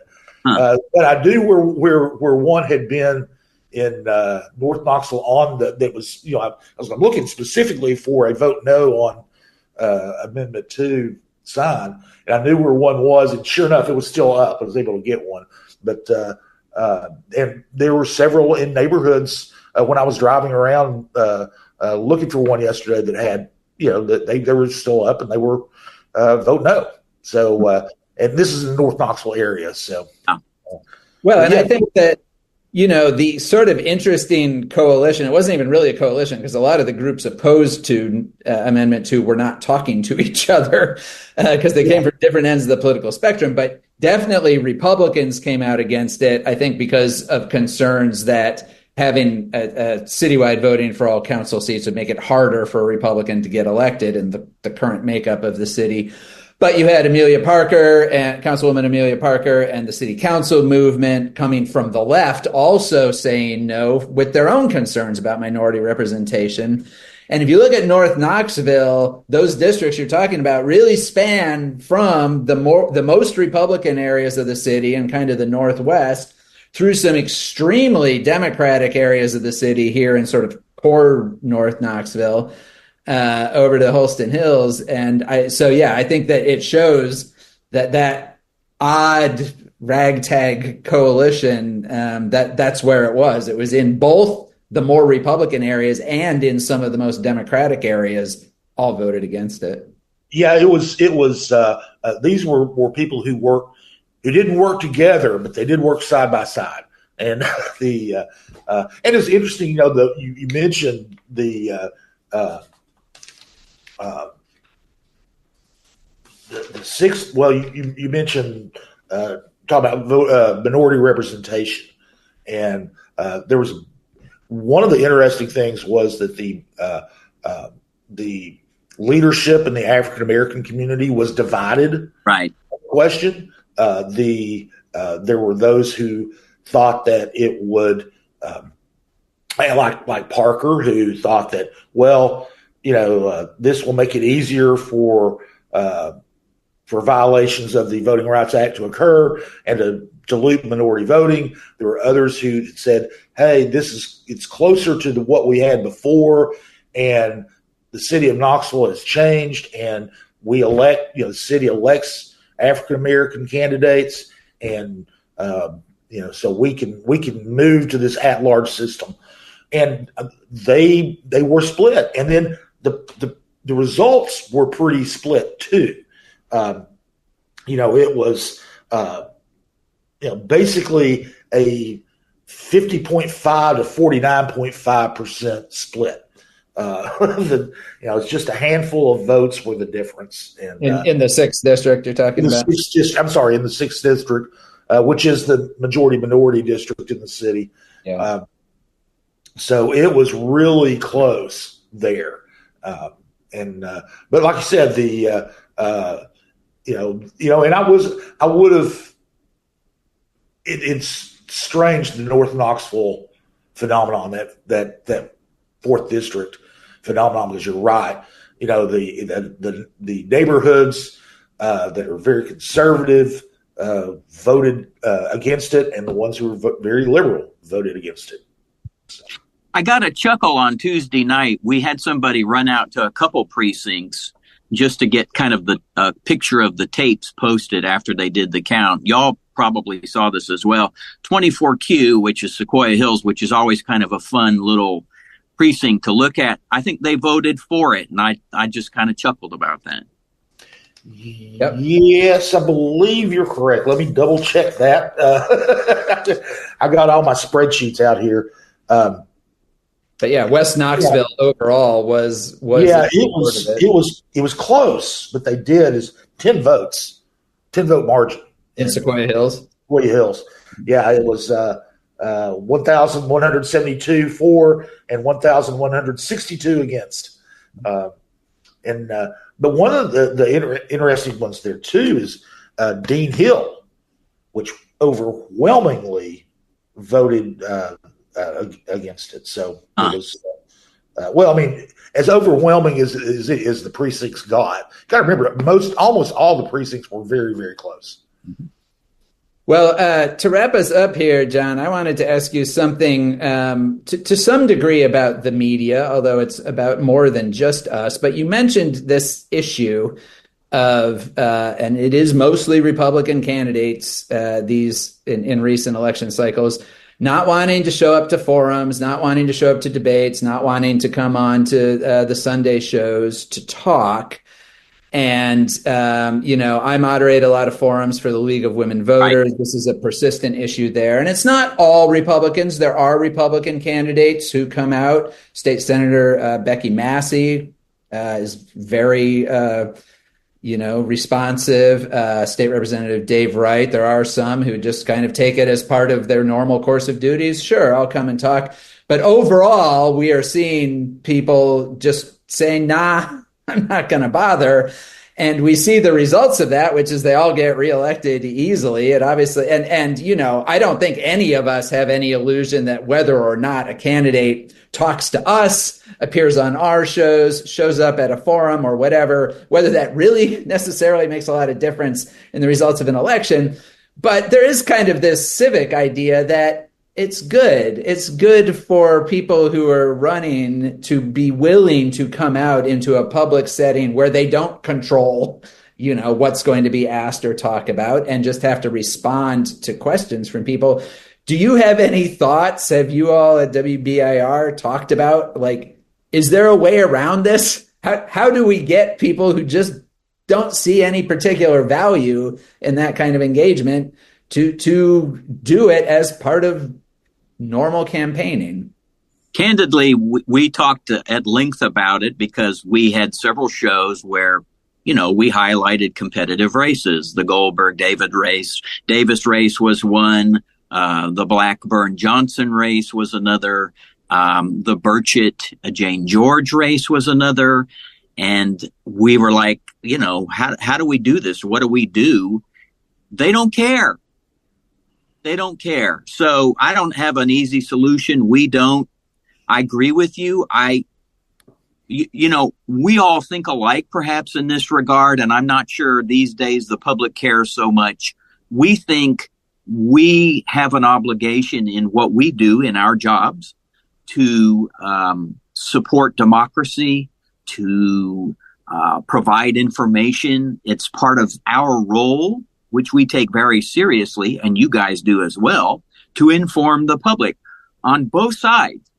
Huh. But I do where one had been in North Knoxville that was, I'm looking specifically for a vote no on Amendment 2 sign, and I knew where one was, and sure enough, it was still up. I was able to get one, but and there were several in neighborhoods when I was driving around looking for one yesterday that had, that they were still up and they were vote no. So, and this is in the North Knoxville area. So, well, and I think that, the sort of interesting coalition, it wasn't even really a coalition because a lot of the groups opposed to Amendment 2 were not talking to each other because they came from different ends of the political spectrum. But definitely Republicans came out against it, I think, because of concerns that having a citywide voting for all council seats would make it harder for a Republican to get elected in the current makeup of the city. But you had Councilwoman Amelia Parker and the city council movement coming from the left also saying no with their own concerns about minority representation. And if you look at North Knoxville, those districts you're talking about really span from the most Republican areas of the city and kind of the Northwest through some extremely Democratic areas of the city here in sort of core North Knoxville. Over to Holston Hills. And I think that it shows that odd ragtag coalition, that's where it was. It was in both the more Republican areas and in some of the most Democratic areas, all voted against it. Yeah, it was these were people who didn't work together, but they did work side by side. And and it's interesting, you mentioned the sixth. Well, you mentioned talk about minority representation, and there was one of the interesting things was that the leadership in the African American community was divided. Right. Question. There were those who thought that it would, like Parker, who thought that, well, this will make it easier for violations of the Voting Rights Act to occur and to dilute minority voting. There were others who said, hey, it's closer to what we had before, and the city of Knoxville has changed, and the city elects African American candidates, and so we can move to this at-large system. And they were split, and then the results were pretty split too. It was basically a 50.5 to 49.5% split. It's just a handful of votes were the difference. And in the 6th district you're talking about? In the 6th district, which is the majority minority district in the city. Yeah. So it was really close there. But like you said, it's strange, the North Knoxville phenomenon, that 4th district phenomenon, because you're right. The neighborhoods that are very conservative voted against it, and the ones who were very liberal voted against it. So. I got a chuckle on Tuesday night. We had somebody run out to a couple precincts just to get kind of the picture of the tapes posted after they did the count. Y'all probably saw this as well. 24Q, which is Sequoia Hills, which is always kind of a fun little precinct to look at. I think they voted for it, and I just kind of chuckled about that. Yep. Yes, I believe you're correct. Let me double check that. I got all my spreadsheets out here. But yeah, West Knoxville overall was it was close, but they did is 10 vote margin in Sequoia Hills. Yeah, it was 1,172 for and 1,162 against. But one of the interesting ones there too is Dean Hill, which overwhelmingly voted against it. So it was as overwhelming as the precincts got. Got to remember, almost all the precincts were very, very close. Mm-hmm. Well, to wrap us up here, John, I wanted to ask you something to some degree about the media, although it's about more than just us. But you mentioned this issue of, and it is mostly Republican candidates, these in recent election cycles, not wanting to show up to forums, not wanting to show up to debates, not wanting to come on to the Sunday shows to talk. And, I moderate a lot of forums for the League of Women Voters. Right. This is a persistent issue there. And it's not all Republicans. There are Republican candidates who come out. State Senator Becky Massey is very, responsive. State Representative Dave Wright. There are some who just kind of take it as part of their normal course of duties. Sure, I'll come and talk. But overall, we are seeing people just saying, nah, I'm not going to bother. And we see the results of that, which is they all get reelected easily. It obviously, I don't think any of us have any illusion that whether or not a candidate talks to us, appears on our shows, shows up at a forum or whatever, whether that really necessarily makes a lot of difference in the results of an election. But there is kind of this civic idea that it's good. It's good for people who are running to be willing to come out into a public setting where they don't control, what's going to be asked or talked about and just have to respond to questions from people. Do you have any thoughts? Have you all at WBIR talked about, is there a way around this? How do we get people who just don't see any particular value in that kind of engagement to do it as part of normal campaigning? Candidly, we talked at length about it because we had several shows where, we highlighted competitive races. The Goldberg-Davis race was one. The Blackburn-Johnson race was another. The Burchett-Jane George race was another. And we were like, how do we do this? What do we do? They don't care. They don't care. So I don't have an easy solution. We don't. I agree with you. We all think alike perhaps in this regard, and I'm not sure these days the public cares so much. We think we have an obligation in what we do in our jobs to support democracy, to provide information. It's part of our role, which we take very seriously, and you guys do as well, to inform the public on both sides.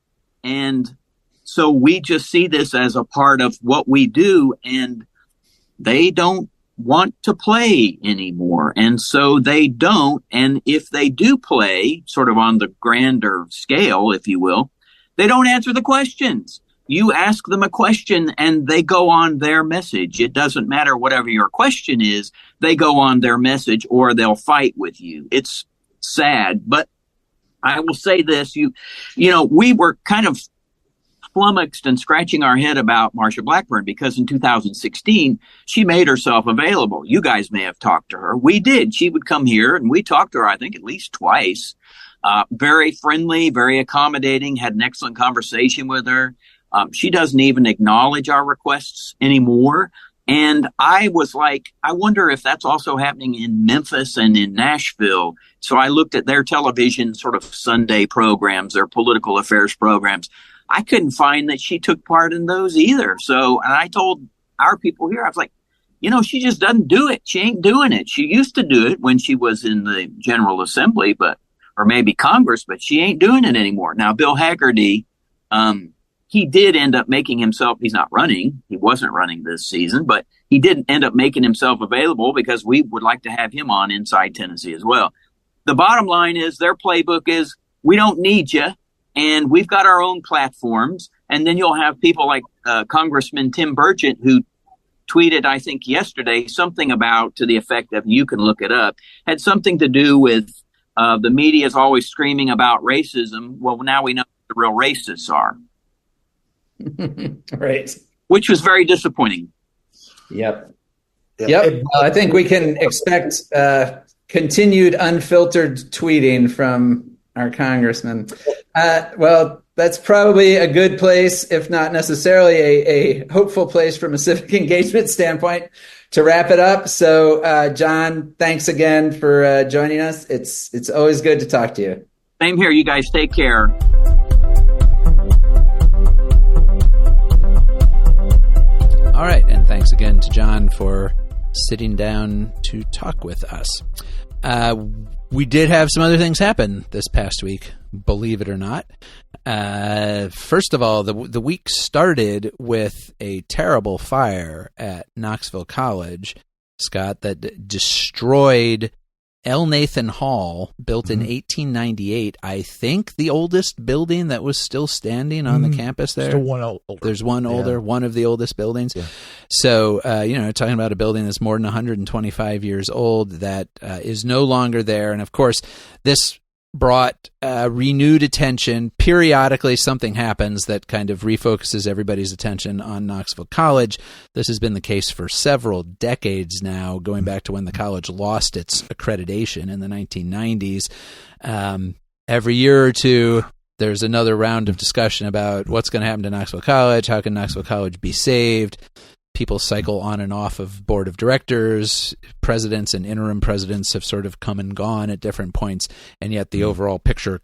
And so we just see this as a part of what we do, and they don't want to play anymore. And so they don't. And if they do play, sort of on the grander scale, if you will, they don't answer the questions. You ask them a question and they go on their message. It doesn't matter whatever your question is, they go on their message or they'll fight with you. It's sad, but I will say this, we were kind of flummoxed and scratching our head about Marsha Blackburn because in 2016, she made herself available. You guys may have talked to her. We did. She would come here and we talked to her, I think, at least twice. Very friendly, very accommodating, had an excellent conversation with her. She doesn't even acknowledge our requests anymore. And I was like, I wonder if that's also happening in Memphis and in Nashville. So I looked at their television sort of Sunday programs, their political affairs programs. I couldn't find that she took part in those either. So, and I told our people here, I was like, she just doesn't do it. She ain't doing it. She used to do it when she was in the General Assembly, or maybe Congress, but she ain't doing it anymore. Now, Bill Haggerty, he did end up making himself, he's not running, he wasn't running this season, but he did end up making himself available because we would like to have him on Inside Tennessee as well. The bottom line is their playbook is we don't need you, and we've got our own platforms. And then you'll have people like Congressman Tim Burchett, who tweeted, I think yesterday, something about to the effect of, you can look it up, had something to do with the media is always screaming about racism. Well, now we know who the real racists are. Right. Which was very disappointing. Yep. Well, I think we can expect continued unfiltered tweeting from our congressman. Well, that's probably a good place, if not necessarily a hopeful place from a civic engagement standpoint, to wrap it up. So, John, thanks again for joining us. It's always good to talk to you. Same here. You guys take care. All right, and thanks again to John for sitting down to talk with us. We did have some other things happen this past week, believe it or not. First of all, the week started with a terrible fire at Knoxville College, Scott, that destroyed L. Nathan Hall, built in 1898. I think the oldest building that was still standing on the campus there. Still one older. There's one older, one of the oldest buildings. Yeah. So, talking about a building that's more than 125 years old that is no longer there. And of course, this brought renewed attention. Periodically, something happens that kind of refocuses everybody's attention on Knoxville College. This has been the case for several decades now, going back to when the college lost its accreditation in the 1990s. Every year or two, there's another round of discussion about what's going to happen to Knoxville College. How can Knoxville College be saved? People cycle on and off of board of directors. Presidents and interim presidents have sort of come and gone at different points, and yet the overall picture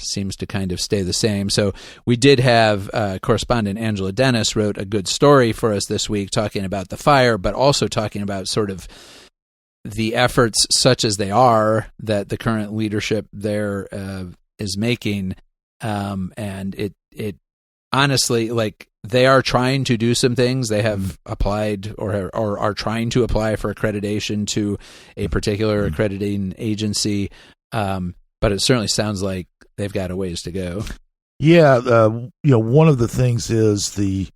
seems to kind of stay the same. So we did have correspondent Angela Dennis wrote a good story for us this week talking about the fire, but also talking about sort of the efforts, such as they are, that the current leadership there is making. And it honestly, like, they are trying to do some things. They have applied or are trying to apply for accreditation to a particular accrediting agency. But it certainly sounds like they've got a ways to go. Yeah. One of the things is the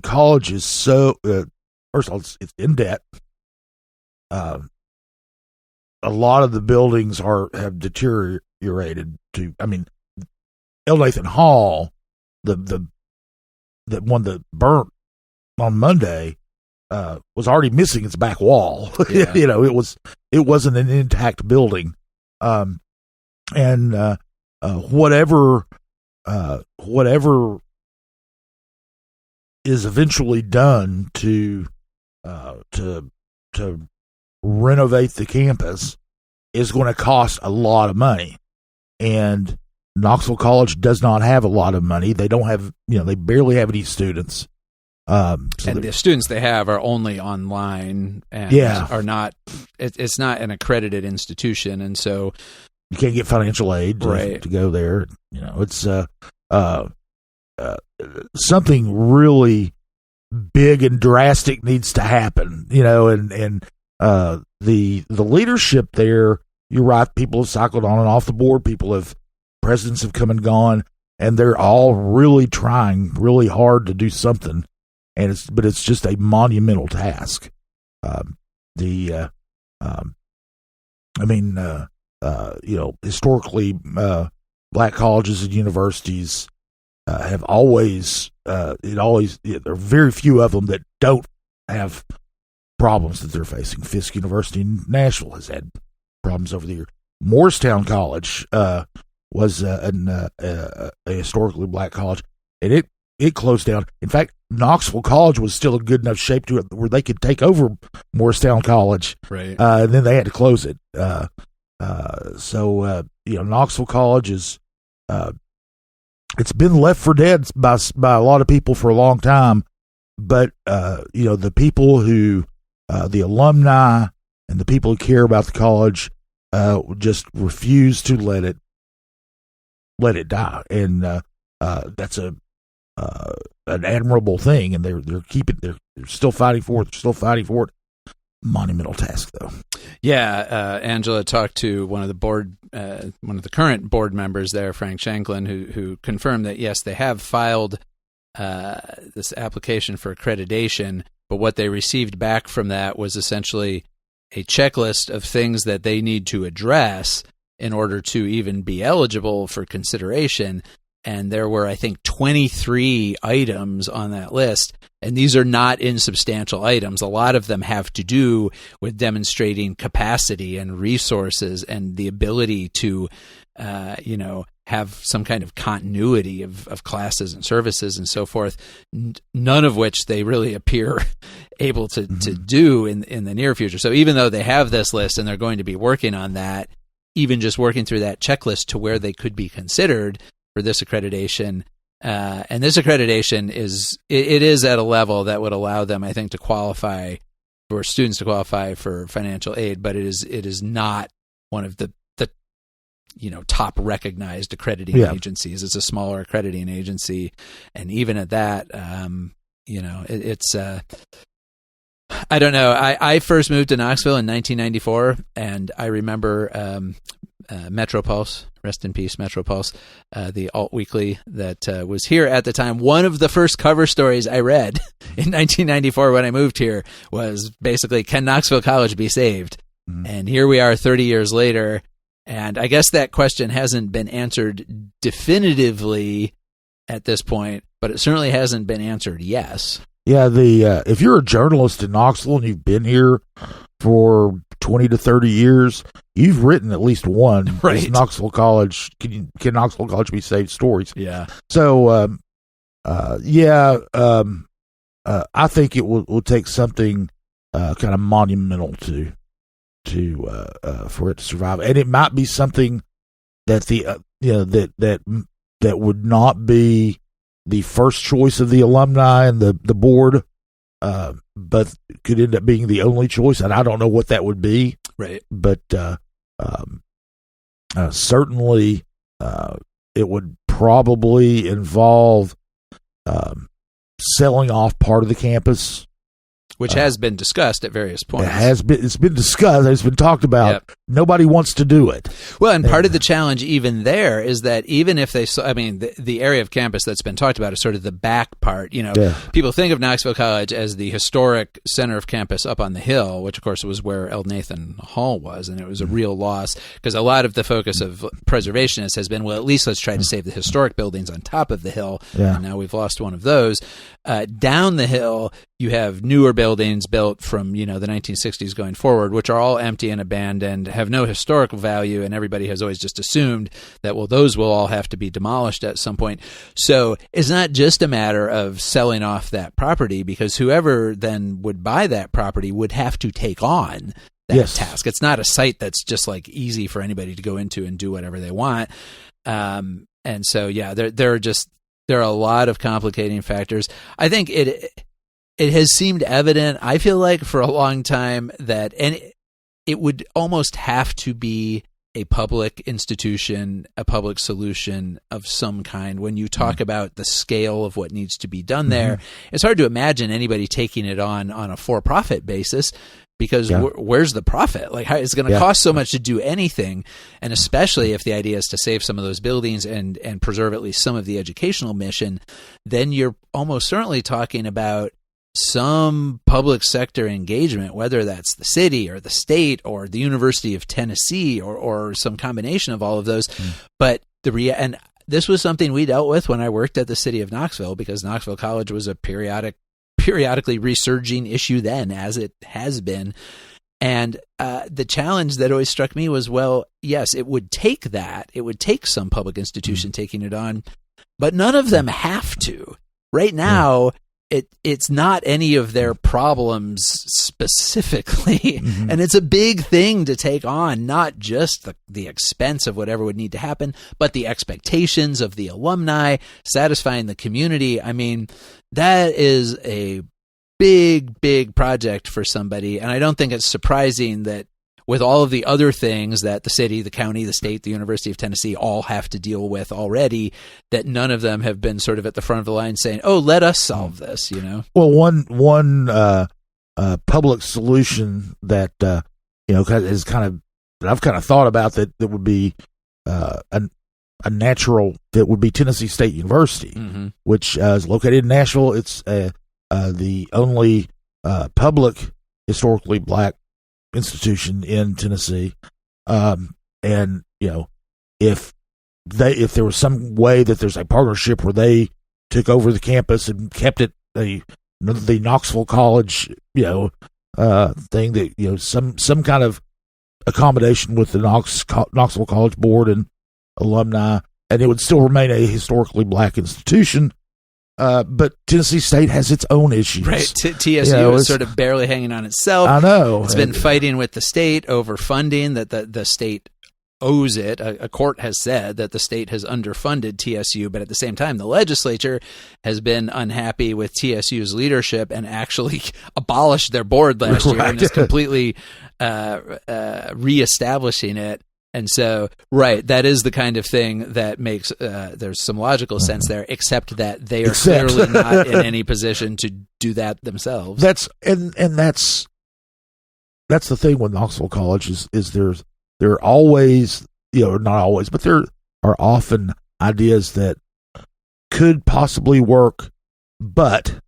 college is so, first of all, it's in debt. A lot of the buildings have deteriorated to, L. Nathan Hall, the one that burnt on Monday, was already missing its back wall. Yeah. It wasn't an intact building. Whatever is eventually done to renovate the campus is going to cost a lot of money, and Knoxville College does not have a lot of money. They don't have, they barely have any students. And the students they have are only online and are not, it's not an accredited institution. And so you can't get financial aid to go there. It's something really big and drastic needs to happen, and the leadership there, you're right, people have cycled on and off the board. Presidents have come and gone, and they're all really trying really hard to do something, but it's just a monumental task. Historically, black colleges and universities have always, there are very few of them that don't have problems that they're facing. Fisk University in Nashville has had problems over the years. Morristown College was a historically black college, and it closed down. In fact, Knoxville College was still in good enough shape to where they could take over Morristown College, right? And then they had to close it. Knoxville College is it's been left for dead by a lot of people for a long time, but the people who the alumni and the people who care about the college just refuse to let it die. And that's an admirable thing, and they're still fighting for it. They're still fighting for it. Monumental task, though. Yeah, Angela talked to one of the current board members there, Frank Shanklin, who confirmed that yes, they have filed this application for accreditation, but what they received back from that was essentially a checklist of things that they need to address in order to even be eligible for consideration. And there were, I think, 23 items on that list. And these are not insubstantial items. A lot of them have to do with demonstrating capacity and resources and the ability to, have some kind of continuity of classes and services and so forth, none of which they really appear able to do in the near future. So even though they have this list and they're going to be working on that, even just working through that checklist to where they could be considered for this accreditation, and this accreditation is at a level that would allow them, I think, to qualify for students to qualify for financial aid, but it is not one of the top recognized accrediting agencies. It's a smaller accrediting agency, and even at that, it's I don't know. I first moved to Knoxville in 1994, and I remember Metro Pulse, rest in peace, Metro Pulse, the alt weekly that was here at the time. One of the first cover stories I read in 1994 when I moved here was basically, "Can Knoxville College be saved?" And here we are 30 years later, and I guess that question hasn't been answered definitively at this point, but it certainly hasn't been answered yes. Yeah, if you're a journalist in Knoxville and you've been here for 20 to 30 years, you've written at least one. Right. Knoxville College, can Knoxville College be saved stories? Yeah. So, I think it will take something kind of monumental to for it to survive, and it might be something that that would not be the first choice of the alumni and the board, but could end up being the only choice, and I don't know what that would be. Right. But certainly it would probably involve selling off part of the campus, which has been discussed at various points. It's been discussed. It's been talked about. Yep. Nobody wants to do it. Well, and part of the challenge even there is that even if the area of campus that's been talked about is sort of the back part. People think of Knoxville College as the historic center of campus up on the hill, which of course was where L. Nathan Hall was, and it was a real loss because a lot of the focus of preservationists has been, well, at least let's try to save the historic buildings on top of the hill. Yeah. And now we've lost one of those. Down the hill, you have newer buildings built from the 1960s going forward, which are all empty and abandoned, have no historical value, and everybody has always just assumed that, well, those will all have to be demolished at some point. So it's not just a matter of selling off that property, because whoever then would buy that property would have to take on that task. It's not a site that's just like easy for anybody to go into and do whatever they want. And so, there are a lot of complicating factors. I think it has seemed evident, I feel like, for a long time that it would almost have to be a public institution, a public solution of some kind. When you talk about the scale of what needs to be done there, it's hard to imagine anybody taking it on a for-profit basis, because where's the profit? Like, it's going to cost so much to do anything, and especially if the idea is to save some of those buildings and preserve at least some of the educational mission, then you're almost certainly talking about some public sector engagement, whether that's the city or the state or the University of Tennessee or some combination of all of those. But and this was something we dealt with when I worked at the City of Knoxville, because Knoxville College was a periodically resurging issue then, as it has been. And the challenge that always struck me was, well, yes, it would take that. It would take some public institution taking it on, but none of them have to. Right now, it's not any of their problems specifically. And it's a big thing to take on, not just the expense of whatever would need to happen, but the expectations of the alumni, satisfying the community. I mean, that is a big, big project for somebody. And I don't think it's surprising that with all of the other things that the city, the county, the state, the University of Tennessee all have to deal with already, that none of them have been sort of at the front of the line saying, "Oh, let us solve this," you know? Well, one public solution that is kind of that I've kind of thought about that would be a natural fit would be Tennessee State University, Mm-hmm. which is located in Nashville. It's the only public historically black institution in Tennessee, and if there was some way that there's a partnership where they took over the campus and kept it the Knoxville College thing, that some kind of accommodation with the Knoxville College board and alumni, and it would still remain a historically black institution. But Tennessee State has its own issues. Right. TSU is sort of barely hanging on itself. I know. It's been fighting with the state over funding that the state owes it. A court has said that the state has underfunded TSU, but at the same time, the legislature has been unhappy with TSU's leadership and actually abolished their board last year and is completely reestablishing it. And so, that is the kind of thing that makes there's some logical sense there, except that they are clearly not in any position to do that themselves. That's the thing with Knoxville College is there are always, not always, but there are often ideas that could possibly work, and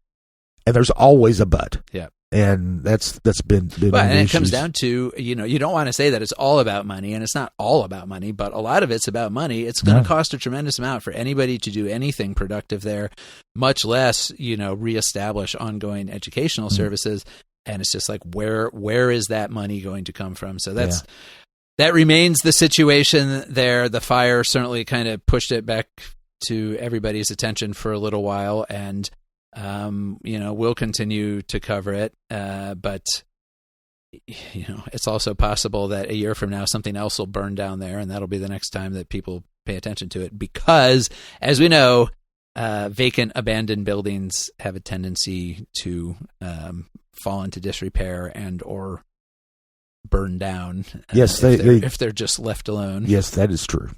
there's always a but. Yeah. And that's been and it comes down to, you don't want to say that it's all about money, and it's not all about money, but a lot of it's about money. It's going to cost a tremendous amount for anybody to do anything productive there, much less, reestablish ongoing educational services. And it's just like, where is that money going to come from? So that remains the situation there. The fire certainly kind of pushed it back to everybody's attention for a little while, and we'll continue to cover it. But it's also possible that a year from now, something else will burn down there, and that'll be the next time that people pay attention to it. Because, as we know, vacant, abandoned buildings have a tendency to fall into disrepair and or burn down. Yes, if they're just left alone. Yes, that is true.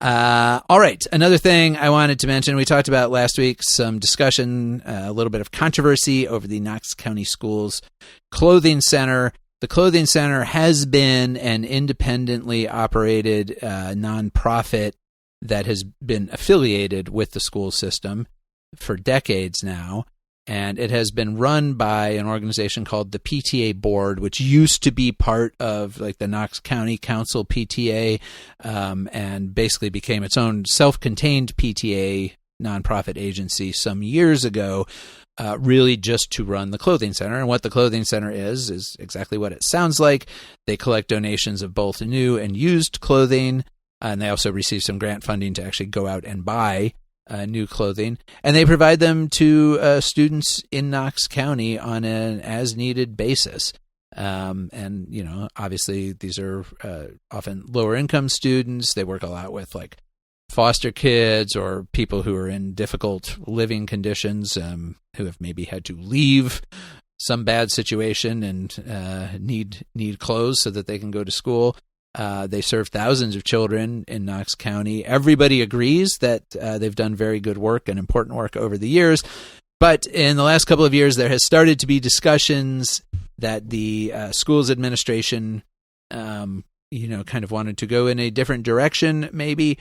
All right. Another thing I wanted to mention, we talked about last week, some discussion, a little bit of controversy over the Knox County Schools Clothing Center. The Clothing Center has been an independently operated nonprofit that has been affiliated with the school system for decades now. And it has been run by an organization called the PTA Board, which used to be part of like the Knox County Council PTA, and basically became its own self-contained PTA nonprofit agency some years ago, really just to run the Clothing Center. And what the Clothing Center is exactly what it sounds like. They collect donations of both new and used clothing, and they also receive some grant funding to actually go out and buy new clothing, and they provide them to students in Knox County on an as-needed basis. And, obviously these are often lower-income students. They work a lot with, like, foster kids or people who are in difficult living conditions, who have maybe had to leave some bad situation and need clothes so that they can go to school. They serve thousands of children in Knox County. Everybody agrees that they've done very good work and important work over the years. But in the last couple of years, there has started to be discussions that the schools administration, kind of wanted to go in a different direction, maybe.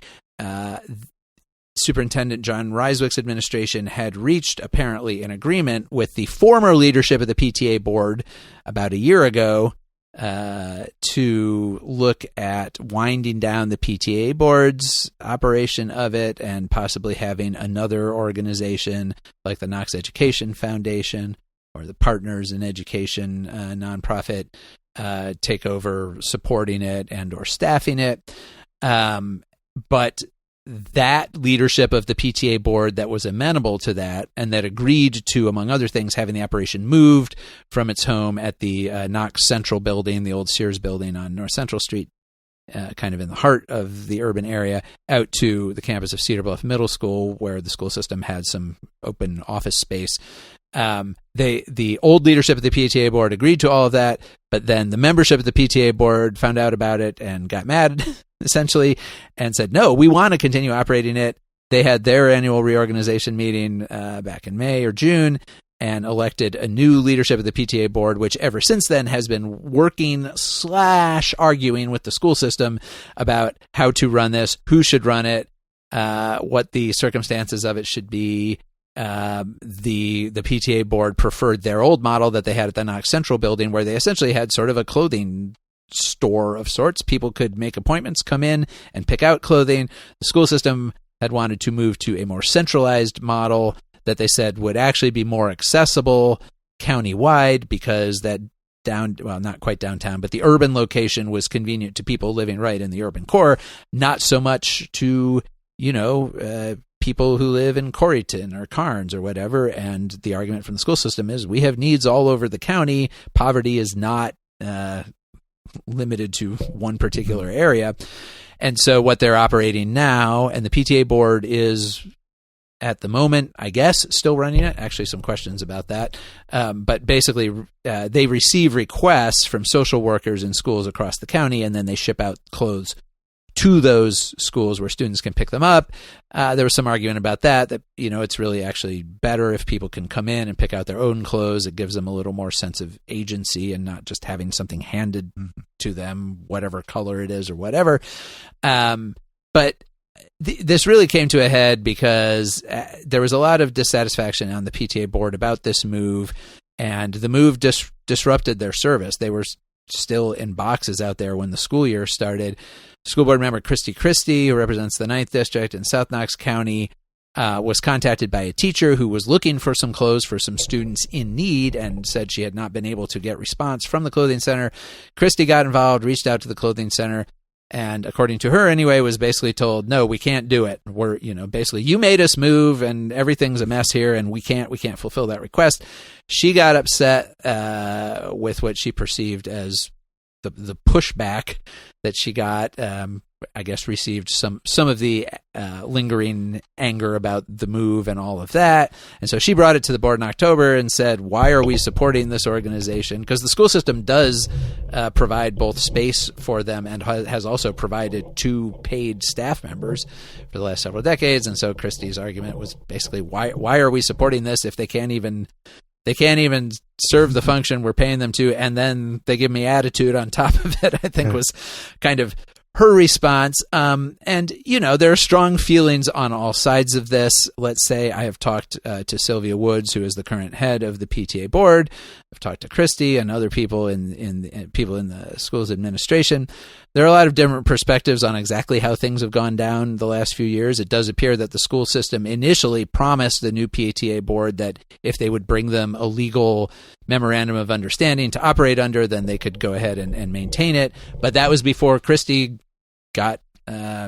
Superintendent John Ryswick's administration had reached, apparently, an agreement with the former leadership of the PTA board about a year ago to look at winding down the PTA board's operation of it and possibly having another organization like the Knox Education Foundation or the Partners in Education nonprofit take over supporting it and or staffing it. But that leadership of the PTA board that was amenable to that and that agreed to, among other things, having the operation moved from its home at the Knox Central building, the old Sears building on North Central Street, kind of in the heart of the urban area, out to the campus of Cedar Bluff Middle School, where the school system had some open office space. The old leadership of the PTA board agreed to all of that, but then the membership of the PTA board found out about it and got mad, essentially, and said, no, we want to continue operating it. They had their annual reorganization meeting back in May or June and elected a new leadership of the PTA board, which ever since then has been working / arguing with the school system about how to run this, who should run it, what the circumstances of it should be. The PTA board preferred their old model that they had at the Knox Central building, where they essentially had sort of a clothing store of sorts. People could make appointments, come in and pick out clothing. The school system had wanted to move to a more centralized model that they said would actually be more accessible countywide, because that not quite downtown, but the urban location was convenient to people living right in the urban core, not so much to, people who live in Coreyton or Carnes or whatever. And the argument from the school system is, we have needs all over the county. Poverty is not limited to one particular area. And so what they're operating now, and the PTA board is at the moment, I guess, still running it. Actually, some questions about that. But basically, they receive requests from social workers in schools across the county, and then they ship out clothes to those schools where students can pick them up. There was some argument about that it's really actually better if people can come in and pick out their own clothes. It gives them a little more sense of agency and not just having something handed to them, whatever color it is or whatever. But this really came to a head because there was a lot of dissatisfaction on the PTA board about this move, and the move disrupted their service. They were still in boxes out there when the school year started. School board member Christy, who represents the 9th District in South Knox County, was contacted by a teacher who was looking for some clothes for some students in need and said she had not been able to get response from the clothing center. Christy got involved, reached out to the clothing center, and according to her anyway, was basically told, no, we can't do it. We're, basically, you made us move and everything's a mess here and we can't fulfill that request. She got upset with what she perceived as the pushback that she got. I guess received some of the lingering anger about the move and all of that. And so she brought it to the board in October and said, why are we supporting this organization? Because the school system does provide both space for them and has also provided 2 paid staff members for the last several decades. And so Christie's argument was basically, why are we supporting this if they can't even serve the function we're paying them to, and then they give me attitude on top of it, I think was kind of her response. And, there are strong feelings on all sides of this. Let's say I have talked to Sylvia Woods, who is the current head of the PTA board. I've talked to Christy and other people in people in the school's administration. There are a lot of different perspectives on exactly how things have gone down the last few years. It does appear that the school system initially promised the new PTA board that if they would bring them a legal memorandum of understanding to operate under, then they could go ahead and maintain it. But that was before Christy got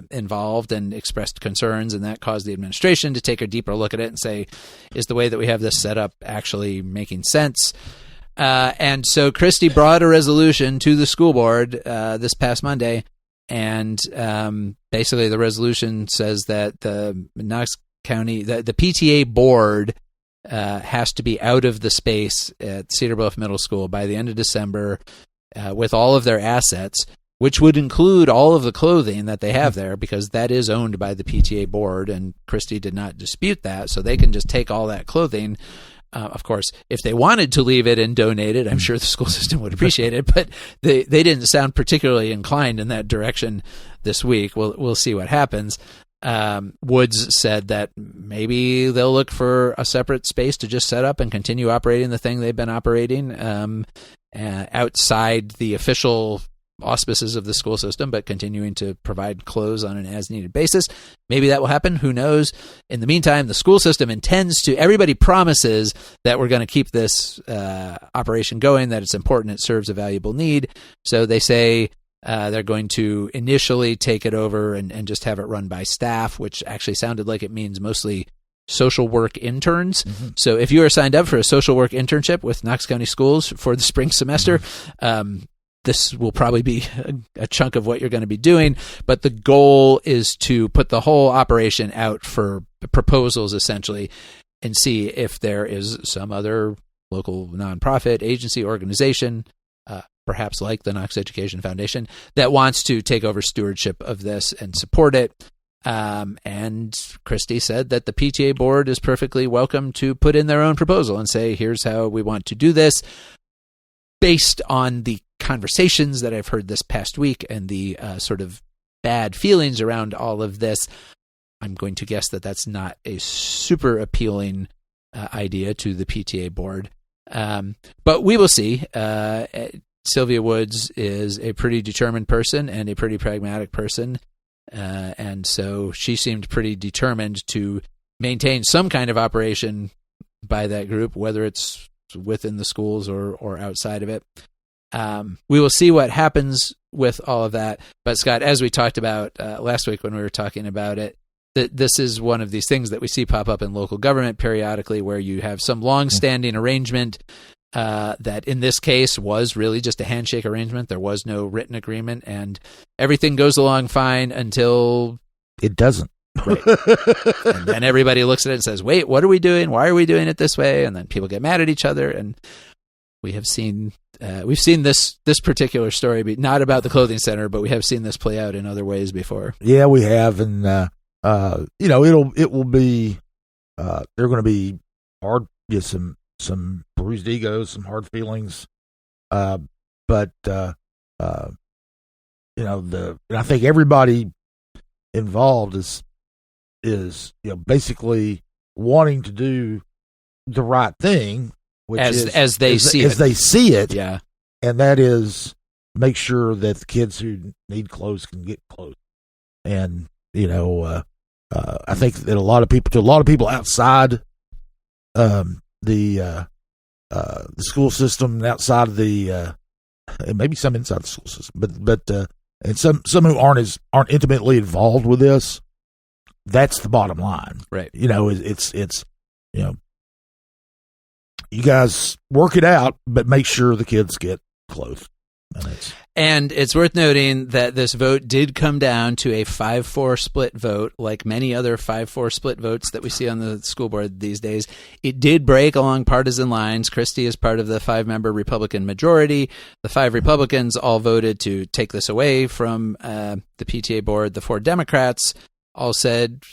involved and expressed concerns, and that caused the administration to take a deeper look at it and say, is the way that we have this set up actually making sense? And so Christy brought a resolution to the school board this past Monday, and basically the resolution says that the Knox County, the PTA board has to be out of the space at Cedar Bluff Middle School by the end of December with all of their assets, which would include all of the clothing that they have there, because that is owned by the PTA board, and Christy did not dispute that, so they can just take all that clothing. Of course, if they wanted to leave it and donate it, I'm sure the school system would appreciate it, but they didn't sound particularly inclined in that direction this week. We'll see what happens. Woods said that maybe they'll look for a separate space to just set up and continue operating the thing they've been operating outside the official auspices of the school system, but continuing to provide clothes on an as-needed basis. Maybe that will happen. Who knows? In the meantime, the school system intends to, everybody promises that we're going to keep this operation going, that it's important, it serves a valuable need. So they say they're going to initially take it over and just have it run by staff, which actually sounded like it means mostly social work interns. Mm-hmm. So if you are signed up for a social work internship with Knox County Schools for the spring semester, this will probably be a chunk of what you're going to be doing, but the goal is to put the whole operation out for proposals, essentially. and see if there is some other local nonprofit agency organization, perhaps like the Knox Education Foundation, that wants to take over stewardship of this and support it. And Christy said that the PTA board is perfectly welcome to put in their own proposal and say, here's how we want to do this. Based on the conversations that I've heard this past week and the sort of bad feelings around all of this, I'm going to guess that that's not a super appealing idea to the PTA board. But we will see. Sylvia Woods is a pretty determined person and a pretty pragmatic person. And so she seemed pretty determined to maintain some kind of operation by that group, whether it's within the schools or outside of it. We will see what happens with all of that. But Scott, as we talked about last week when we were talking about it, this is one of these things that we see pop up in local government periodically, where you have some long-standing arrangement that in this case was really just a handshake arrangement. There was no written agreement, and everything goes along fine until it doesn't. Right. And then everybody looks at it and says, wait, what are we doing? Why are we doing it this way? And then people get mad at each other. And we've seen this particular story be not about the clothing center, but we have seen this play out in other ways before. Yeah, we have. And, it will be, they're going to be hard, some bruised egos, some hard feelings. But I think everybody involved is basically wanting to do the right thing, which as they see it. Yeah. And that is make sure that the kids who need clothes can get clothes. And, I think that a lot of people outside the school system, outside of and maybe some inside the school system, but and some who aren't intimately involved with this, that's the bottom line. Right. It's you guys work it out, but make sure the kids get clothes. And it's worth noting that this vote did come down to a 5-4 split vote, like many other 5-4 split votes that we see on the school board these days. It did break along partisan lines. Christie is part of the 5-member Republican majority. The 5 Republicans all voted to take this away from the PTA board. The 4 Democrats all said,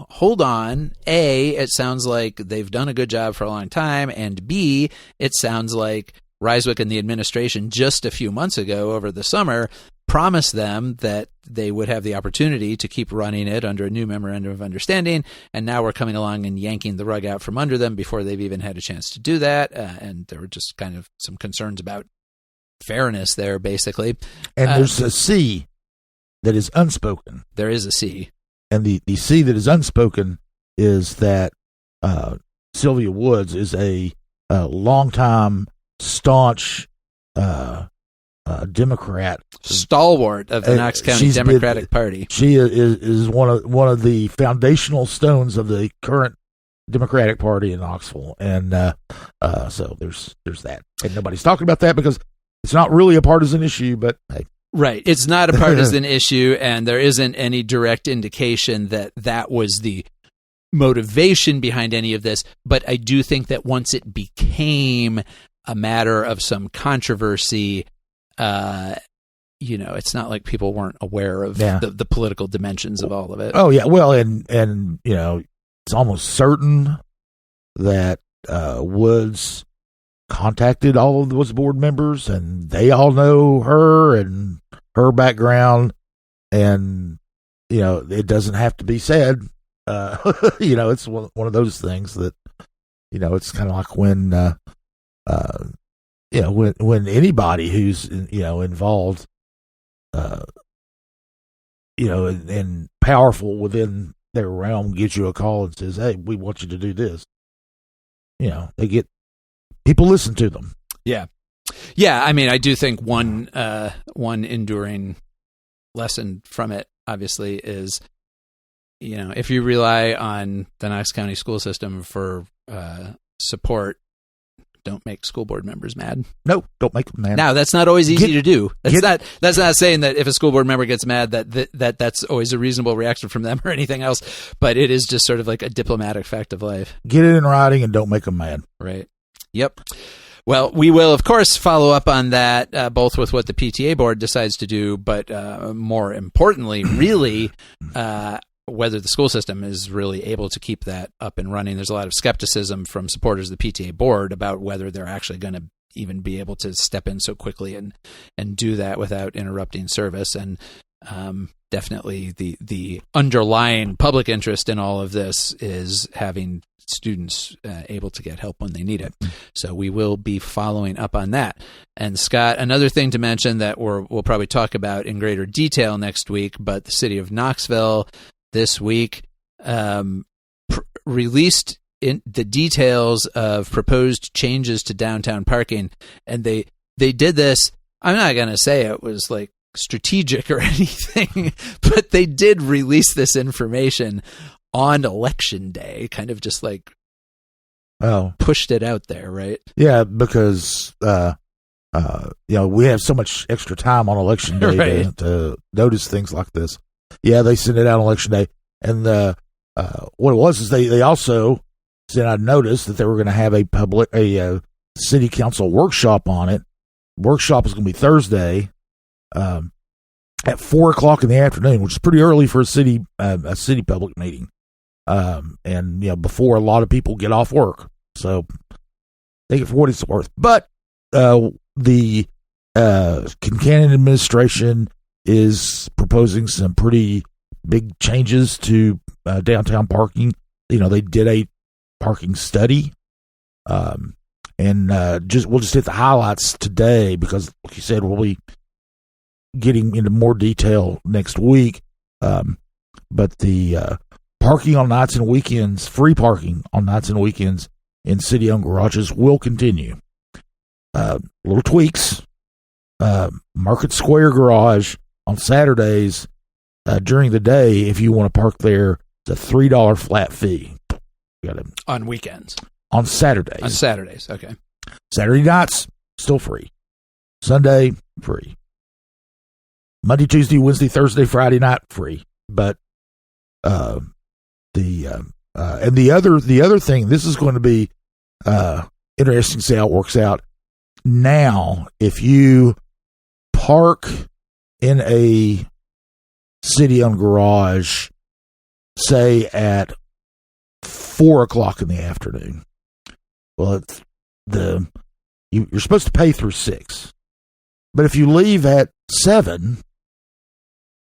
hold on. A, it sounds like they've done a good job for a long time. And B, it sounds like Ryswick and the administration just a few months ago over the summer promised them that they would have the opportunity to keep running it under a new memorandum of understanding. And now we're coming along and yanking the rug out from under them before they've even had a chance to do that. And there were just kind of some concerns about fairness there, basically. And there's a C that is unspoken. There is a C. And the C that is unspoken is that Sylvia Woods is a longtime staunch Democrat, stalwart of the Knox County Democratic Party. She is one of the foundational stones of the current Democratic Party in Knoxville, and so there's that. And nobody's talking about that because it's not really a partisan issue. But hey, right, it's not a partisan issue, and there isn't any direct indication that was the motivation behind any of this. But I do think that once it became a matter of some controversy, it's not like people weren't aware of the political dimensions of all of it. Oh yeah, well, and it's almost certain that Woods contacted all of those board members, and they all know her and her background, and it doesn't have to be said. It's one of those things that it's kind of like when when anybody who's involved, and powerful within their realm gives you a call and says, "Hey, we want you to do this." They get people listen to them. Yeah. I mean, I do think one enduring lesson from it, obviously, is if you rely on the Knox County school system for support don't make school board members mad. No, don't make them mad. Now, that's not always easy to do. That's not saying that if a school board member gets mad that's always a reasonable reaction from them or anything else, but it is just sort of like a diplomatic fact of life. Get it in writing and don't make them mad. Right. Yep. Well, we will, of course, follow up on that, both with what the PTA board decides to do, but more importantly, really, whether the school system is really able to keep that up and running. There's a lot of skepticism from supporters of the PTA board about whether they're actually going to even be able to step in so quickly and do that without interrupting service. And definitely the underlying public interest in all of this is having students able to get help when they need it. So we will be following up on that. And Scott, another thing to mention that we'll probably talk about in greater detail next week, but the City of Knoxville this week released in the details of proposed changes to downtown parking. And they did this, I'm not going to say it was like strategic or anything, but they did release this information on election day, kind of just like pushed it out there, right? Yeah, because we have so much extra time on election day right. to notice things like this. Yeah, they sent it out on election day, and what it was is they also sent out a notice that they were going to have a city council workshop on it. Workshop is going to be Thursday at 4:00 in the afternoon, which is pretty early for a city public meeting. And before a lot of people get off work, so take it for what it's worth. But the Kincannon administration is proposing some pretty big changes to downtown parking. They did a parking study, and we'll just hit the highlights today because, like you said, we'll be getting into more detail next week. But the parking on nights and weekends, free parking on nights and weekends in city-owned garages will continue. Little tweaks. Market Square Garage on Saturdays during the day, if you want to park there, it's a $3 flat fee. On weekends? On Saturdays. On Saturdays, okay. Saturday nights, still free. Sunday, free. Monday, Tuesday, Wednesday, Thursday, Friday night, free. But the other thing, this is going to be interesting to see how it works out. Now, if you park in a city-owned garage, say at 4:00 in the afternoon, well, you're supposed to pay through 6. But if you leave at 7,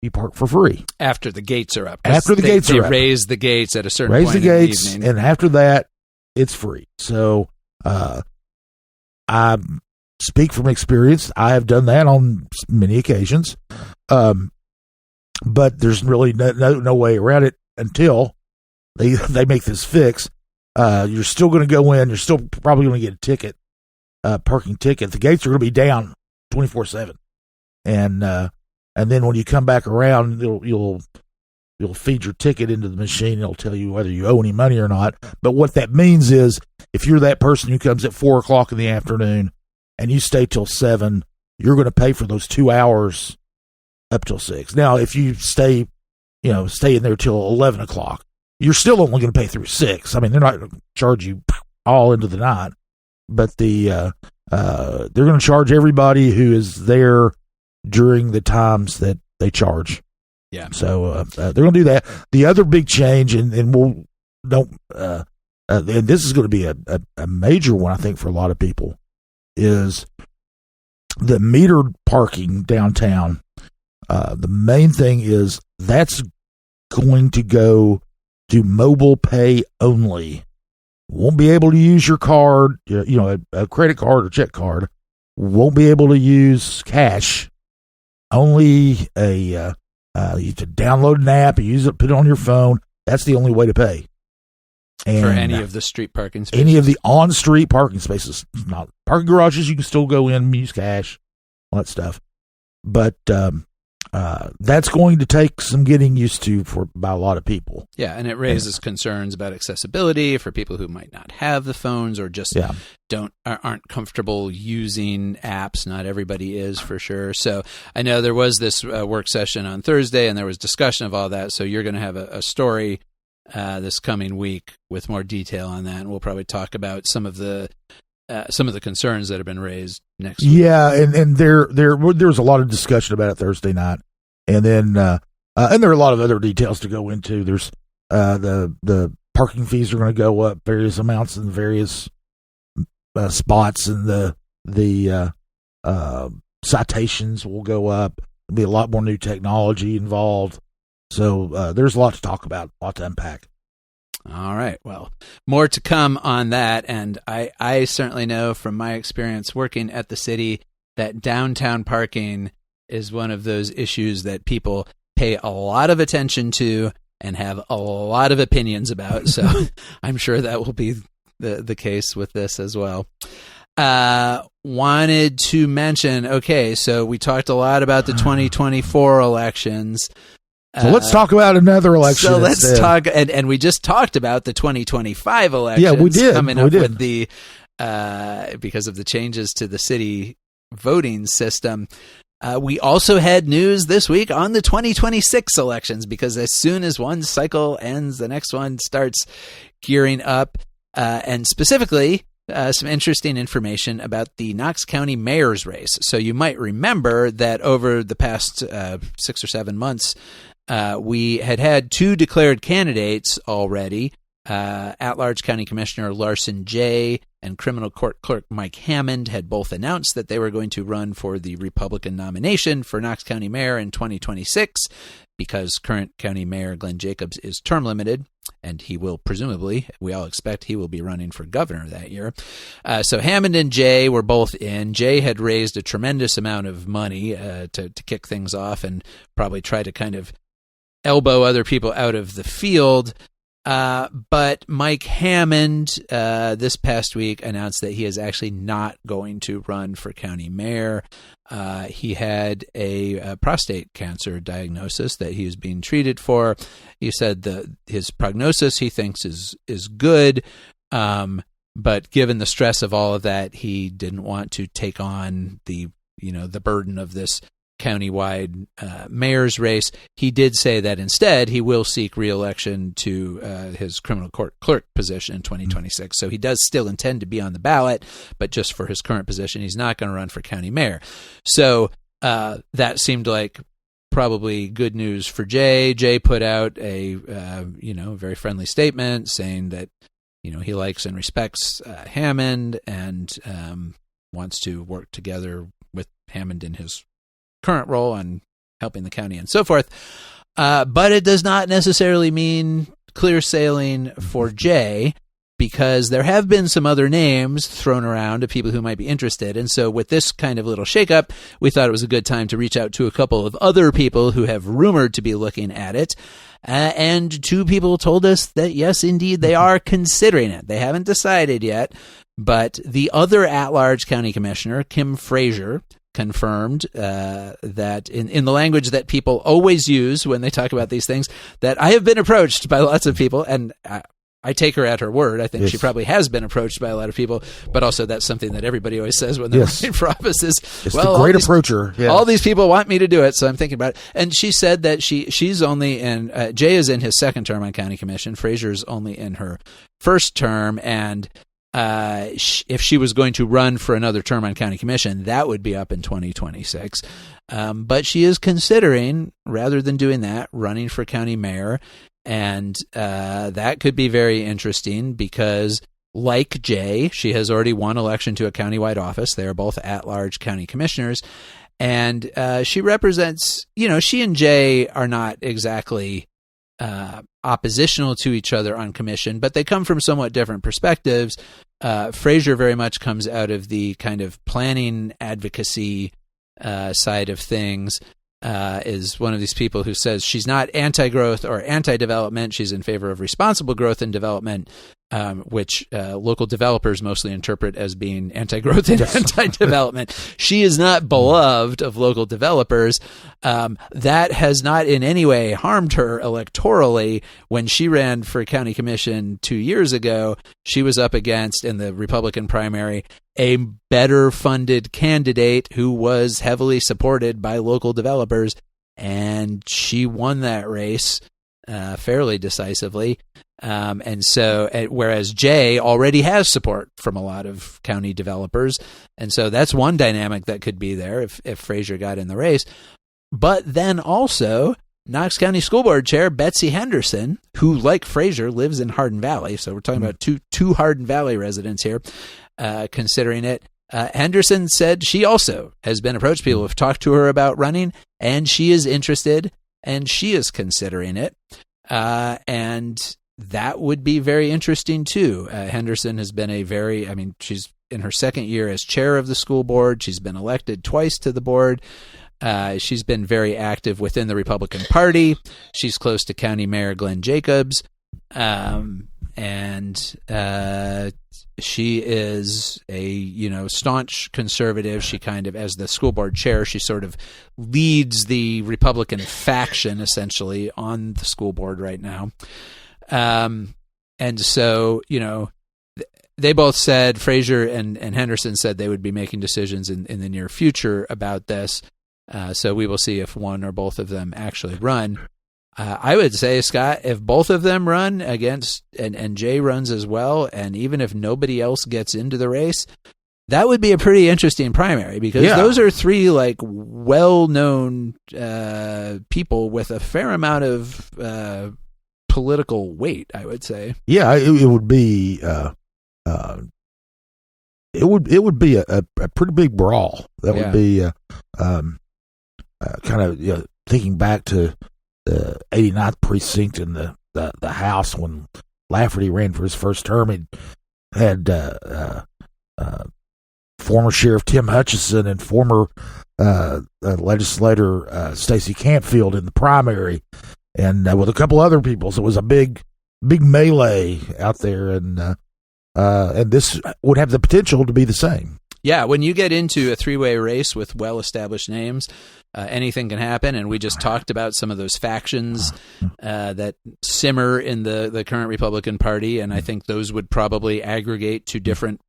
you park for free. After the gates are up. After the gates are up. They raise the gates at a certain point in the evening. And after that, it's free. So I speak from experience. I have done that on many occasions. But there's really no way around it until they make this fix. You're still going to go in. You're still probably going to get a ticket, parking ticket. The gates are going to be down 24/7. And then when you come back around, you'll feed your ticket into the machine. And it'll tell you whether you owe any money or not. But what that means is, if you're that person who comes at 4:00 in the afternoon and you stay till 7, you're going to pay for those 2 hours up till 6. Now, if you stay in there till 11 o'clock, you're still only going to pay through 6. I mean, they're not going to charge you all into the night, but they're going to charge everybody who is there during the times that they charge. Yeah. So they're going to do that. The other big change, and this is going to be a major one, I think, for a lot of people, is the metered parking downtown. The main thing is that's going to go to mobile pay only. Won't be able to use your card, a credit card or check card. Won't be able to use cash. Only you have to download an app, use it, put it on your phone. That's the only way to pay. And for any of the street parking spaces? Any of the on-street parking spaces. Not parking garages, you can still go in and use cash, all that stuff. But that's going to take some getting used to by a lot of people. Yeah, and it raises concerns about accessibility for people who might not have the phones or just aren't comfortable using apps. Not everybody is, for sure. So I know there was this work session on Thursday, and there was discussion of all that. So you're going to have a story this coming week with more detail on that, and we'll probably talk about some of the concerns that have been raised next week. Yeah, and there was a lot of discussion about it Thursday night, and then and there are a lot of other details to go into. There's the parking fees are going to go up various amounts in various spots, and the citations will go up. There'll be a lot more new technology involved. So there's a lot to talk about, a lot to unpack. All right. Well, more to come on that. And I certainly know from my experience working at the city that downtown parking is one of those issues that people pay a lot of attention to and have a lot of opinions about. So I'm sure that will be the case with this as well. Wanted to mention, okay, so we talked a lot about the 2024 elections. So let's talk about another election. So let's talk, and we just talked about the 2025 elections. Yeah, we did. Coming up with the because of the changes to the city voting system. We also had news this week on the 2026 elections, because as soon as one cycle ends, the next one starts gearing up, and specifically some interesting information about the Knox County mayor's race. So you might remember that over the past 6 or 7 months, we had two declared candidates already. At-large County Commissioner Larson J. and Criminal Court Clerk Mike Hammond had both announced that they were going to run for the Republican nomination for Knox County Mayor in 2026, because current County Mayor Glenn Jacobs is term limited, and he will presumably, we all expect, he will be running for governor that year. So Hammond and Jay were both in. Jay had raised a tremendous amount of money to kick things off and probably try to kind of elbow other people out of the field. But Mike Hammond this past week announced that he is actually not going to run for county mayor. He had a prostate cancer diagnosis that he was being treated for. He said his prognosis, he thinks, is good, but given the stress of all of that, he didn't want to take on the burden of this countywide mayor's race. He did say that instead he will seek re-election to his criminal court clerk position in 2026. So he does still intend to be on the ballot, but just for his current position, he's not going to run for county mayor. So that seemed like probably good news for Jay. Jay put out a very friendly statement saying that he likes and respects Hammond and wants to work together with Hammond in his current role on helping the county and so forth. But it does not necessarily mean clear sailing for Jay, because there have been some other names thrown around of people who might be interested. And so with this kind of little shakeup, we thought it was a good time to reach out to a couple of other people who have rumored to be looking at it. And two people told us that, yes, indeed, they are considering it. They haven't decided yet. But the other at-large county commissioner, Kim Frazier, confirmed that in the language that people always use when they talk about these things, that I have been approached by lots of people, and I take her at her word. I think she probably has been approached by a lot of people, but also that's something that everybody always says when they're running for office is, it's the great approacher. Yeah. All these people want me to do it, so I'm thinking about it. And she said that she's only in, Jay is in his second term on county commission, Frazier's only in her first term, and if she was going to run for another term on county commission, that would be up in 2026. But she is considering, rather than doing that, running for county mayor. And that could be very interesting because, like Jay, she has already won election to a countywide office. They are both at-large county commissioners. And she represents, she and Jay are not exactly oppositional to each other on commission, but they come from somewhat different perspectives. Frazier very much comes out of the kind of planning advocacy side of things, is one of these people who says she's not anti-growth or anti-development. She's in favor of responsible growth and development, which local developers mostly interpret as being anti-growth and anti-development. She is not beloved of local developers. That has not in any way harmed her electorally. When she ran for county commission 2 years ago, she was up against, in the Republican primary, a better funded candidate who was heavily supported by local developers, and she won that race fairly decisively. And so, whereas Jay already has support from a lot of county developers. And so that's one dynamic that could be there if Fraser got in the race. But then also, Knox County School Board Chair Betsy Henderson, who, like Fraser, lives in Hardin Valley. So we're talking about two Hardin Valley residents here, considering it. Henderson said she also has been approached. People have talked to her about running, and she is interested, and she is considering it. And that would be very interesting too. Henderson has been she's in her second year as chair of the school board. She's been elected twice to the board. She's been very active within the Republican Party. She's close to County Mayor Glenn Jacobs. And she is a, staunch conservative. She kind of, as the school board chair, she sort of leads the Republican faction essentially on the school board right now. And so, they both said, Fraser and Henderson said they would be making decisions in the near future about this. So we will see if one or both of them actually run. I would say, Scott, if both of them run against, and Jay runs as well, and even if nobody else gets into the race, that would be a pretty interesting primary, because those are three well-known people with a fair amount of political weight, I would say. Yeah, it would be it would be a pretty big brawl. That would be kind of thinking back to the 89th precinct in the House when Lafferty ran for his first term. He had former Sheriff Tim Hutchison and former legislator Stacey Campfield in the primary, and with a couple other people. So it was a big melee out there, and this would have the potential to be the same. Yeah, when you get into a three-way race with well-established names, anything can happen, and we just talked about some of those factions that simmer in the current Republican Party, and I think those would probably aggregate to different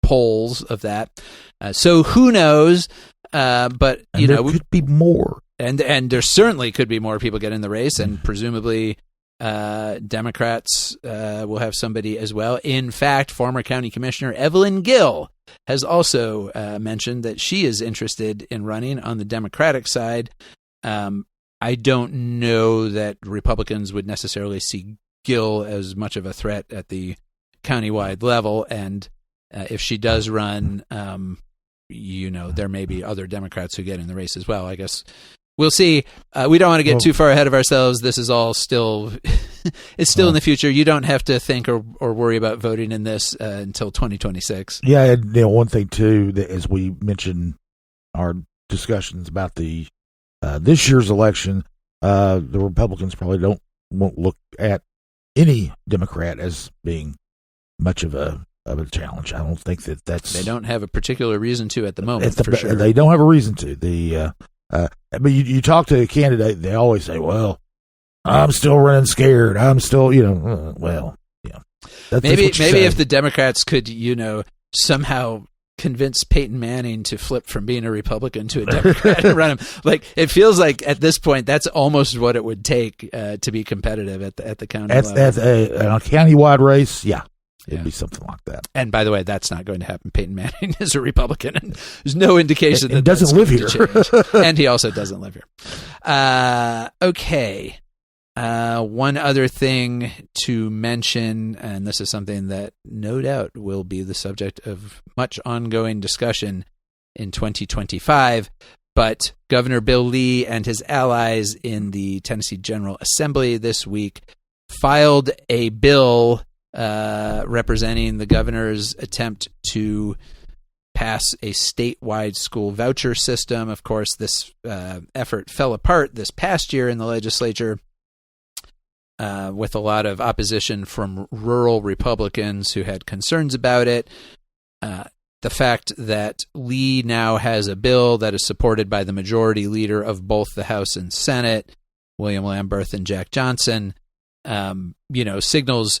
polls of that. So who knows? But there could be more, and there certainly could be more people get in the race, and presumably Democrats will have somebody as well. In fact, former County Commissioner Evelyn Gill has also mentioned that she is interested in running on the Democratic side. I don't know that Republicans would necessarily see Gill as much of a threat at the countywide level, and if she does run, there may be other Democrats who get in the race as well. I guess we'll see. We don't want to get too far ahead of ourselves. This is all still it's still in the future. You don't have to think or worry about voting in this until 2026. Yeah, and one thing too, that as we mentioned our discussions about the this year's election, the Republicans probably won't look at any Democrat as being much of a challenge. I don't think that's they don't have a particular reason to at the moment. For sure, they don't have a reason to. But you talk to a candidate, they always say, "Well, I'm still running scared. I'm still, Maybe if the Democrats could, somehow convince Peyton Manning to flip from being a Republican to a Democrat and run him. It feels like at this point that's almost what it would take to be competitive at the county level. At a countywide race, it'd be something like that. And by the way, that's not going to happen. Peyton Manning is a Republican, and there's no indication that he doesn't live here. And he also doesn't live here. Okay. One other thing to mention, and this is something that no doubt will be the subject of much ongoing discussion in 2025, but Governor Bill Lee and his allies in the Tennessee General Assembly this week filed a bill representing the governor's attempt to pass a statewide school voucher system. Of course, this effort fell apart this past year in the legislature. with a lot of opposition from rural Republicans who had concerns about it. The fact that Lee now has a bill that is supported by the majority leader of both the House and Senate, William Lamberth and Jack Johnson, signals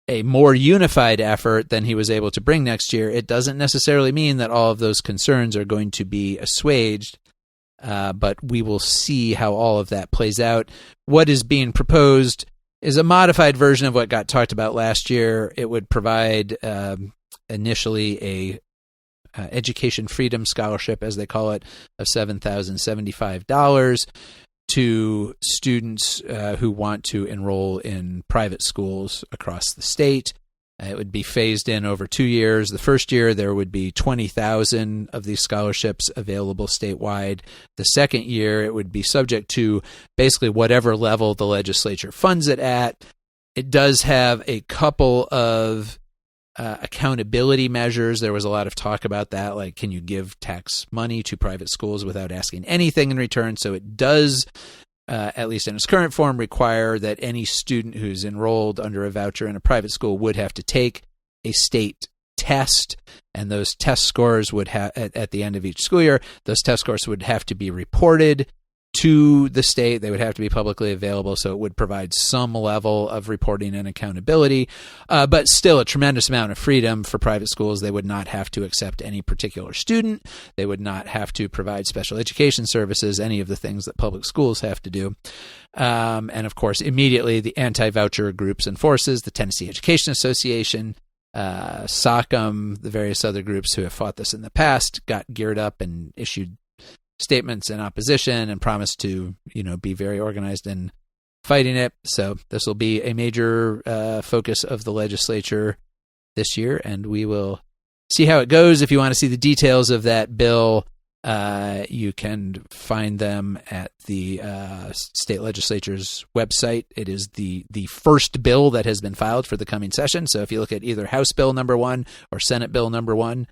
a more unified effort than he was able to bring next year. It doesn't necessarily mean that all of those concerns are going to be assuaged, but we will see how all of that plays out. What is being proposed is a modified version of what got talked about last year. It would provide initially a education freedom scholarship, as they call it, of $7,075 to students who want to enroll in private schools across the state. It would be phased in over 2 years. The first year, there would be 20,000 of these scholarships available statewide. The second year, it would be subject to basically whatever level the legislature funds it at. It does have a couple of accountability measures. There was a lot of talk about that, like, can you give tax money to private schools without asking anything in return? So it does, at least in its current form, require that any student who's enrolled under a voucher in a private school would have to take a state test, and those test scores would have, at the end of each school year, those test scores would have to be reported to the state. They would have to be publicly available, so it would provide some level of reporting and accountability, but still a tremendous amount of freedom for private schools. They would not have to accept any particular student. They would not have to provide special education services, any of the things that public schools have to do. And of course, immediately the anti-voucher groups and forces, the Tennessee Education Association, SOCM, the various other groups who have fought this in the past, got geared up and issued statements in opposition and promised to, be very organized in fighting it. So this will be a major focus of the legislature this year, and we will see how it goes. If you want to see the details of that bill, you can find them at the state legislature's website. It is the first bill that has been filed for the coming session. So if you look at either House Bill number 1 or Senate Bill number 1,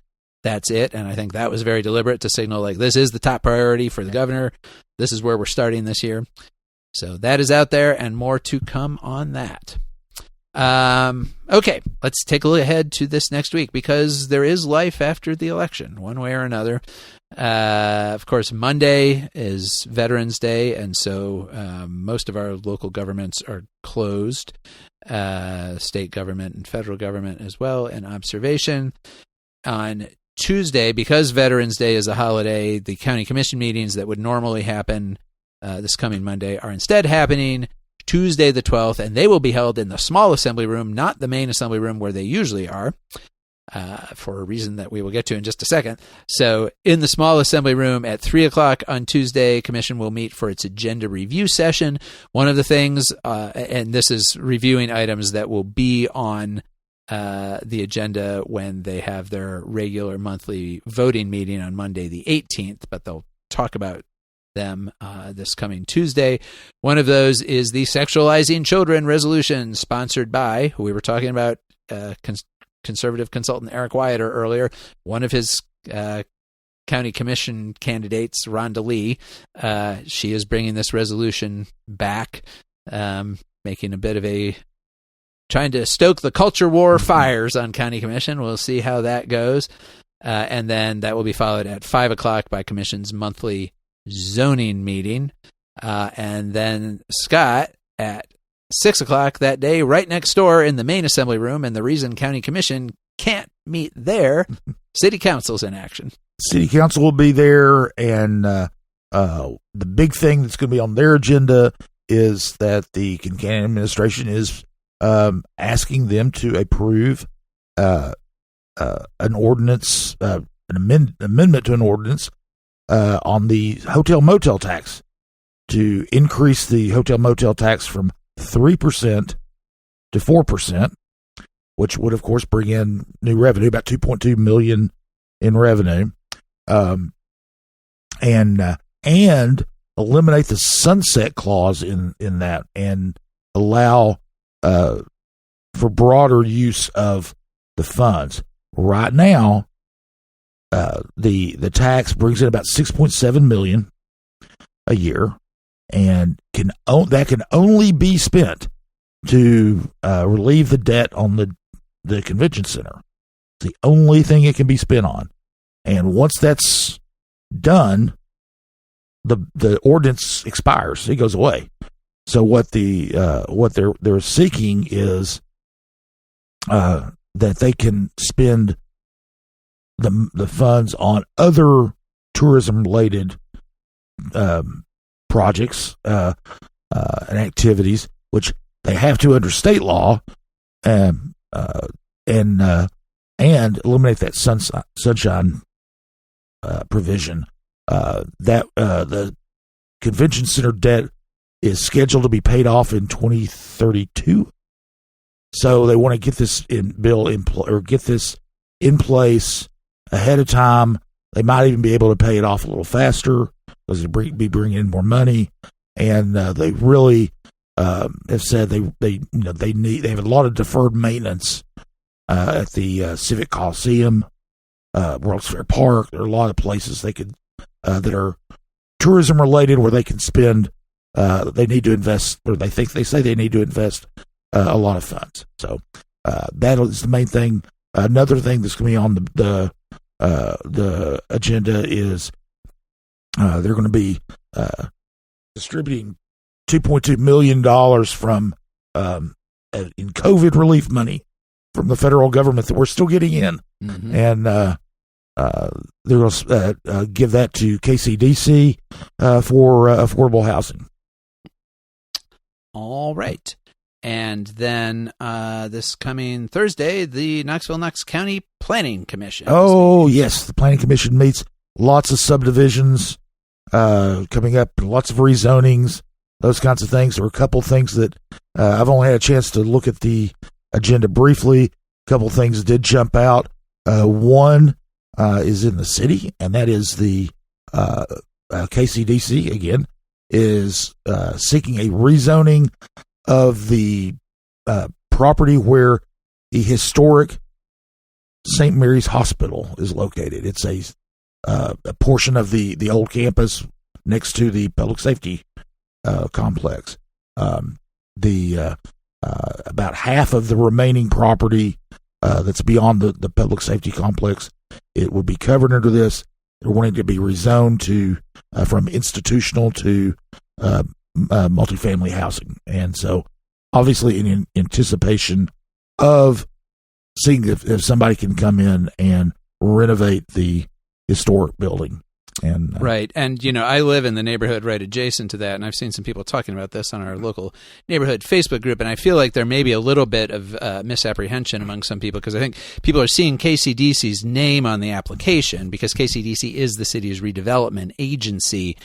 that's it. And I think that was very deliberate to signal, like, this is the top priority for the governor. This is where we're starting this year. So that is out there, and more to come on that. Okay, let's take a look ahead to this next week, because there is life after the election, one way or another. Of course, Monday is Veterans Day, and so most of our local governments are closed, state government and federal government as well, in observation. On Tuesday, because Veterans Day is a holiday, the county commission meetings that would normally happen this coming Monday are instead happening Tuesday the 12th, and they will be held in the small assembly room, not the main assembly room where they usually are, for a reason that we will get to in just a second. So in the small assembly room at 3 o'clock on Tuesday, Commission will meet for its agenda review session. One of the things, and this is reviewing items that will be on the agenda when they have their regular monthly voting meeting on Monday the 18th, but they'll talk about them this coming Tuesday. One of those is the Sexualizing Children resolution, sponsored by, who we were talking about, conservative consultant Eric Wyatter earlier. One of his county commission candidates, Rhonda Lee, she is bringing this resolution back, making a bit of trying to stoke the culture war fires on county commission. We'll see how that goes. And then that will be followed at 5 o'clock by commission's monthly zoning meeting. And then Scott at 6 o'clock that day, right next door in the main assembly room. And the reason county commission can't meet there, city council's in action. City council will be there. And the big thing that's going to be on their agenda is that the Kincannon administration is asking them to approve an ordinance, an amendment to an ordinance on the hotel motel tax, to increase the hotel motel tax from 3% to 4%, which would of course bring in new revenue, about $2.2 million in revenue, and eliminate the sunset clause in that, and allow for broader use of the funds. Right now, the tax brings in about $6.7 million a year, and that can only be spent to relieve the debt on the convention center. It's the only thing it can be spent on. And once that's done, the ordinance expires. It goes away. So what they're seeking is that they can spend the funds on other tourism related projects and activities, which they have to under state law, and eliminate that sunshine provision. That the convention center debt is scheduled to be paid off in 2032. So they want to get this in place ahead of time. They might even be able to pay it off a little faster because they'll be bringing in more money. And they really have said they have a lot of deferred maintenance at the Civic Coliseum, World's Fair Park. There are a lot of places they could that are tourism related where they can spend. They need to invest, or they say they need to invest a lot of funds. So that is the main thing. Another thing that's going to be on the agenda is they're going to be distributing $2.2 million from in COVID relief money from the federal government that we're still getting in, and they're going to give that to KCDC for affordable housing. All right. And then this coming Thursday, the Knox County Planning Commission. Oh, yes. The Planning Commission meets. Lots of subdivisions coming up, lots of rezonings, those kinds of things. There are a couple things that I've only had a chance to look at the agenda briefly. A couple things did jump out. One is in the city, and that is the KCDC, again, is seeking a rezoning of the property where the historic St. Mary's Hospital is located. It's a portion of the old campus next to the public safety complex. About half of the remaining property that's beyond the public safety complex, it would be covered under this. They're wanting to be rezoned to from institutional to multifamily housing, and so obviously in anticipation of seeing if somebody can come in and renovate the historic building. And right. And, I live in the neighborhood right adjacent to that, and I've seen some people talking about this on our local neighborhood Facebook group, and I feel like there may be a little bit of misapprehension among some people, because I think people are seeing KCDC's name on the application because KCDC is the city's redevelopment agency,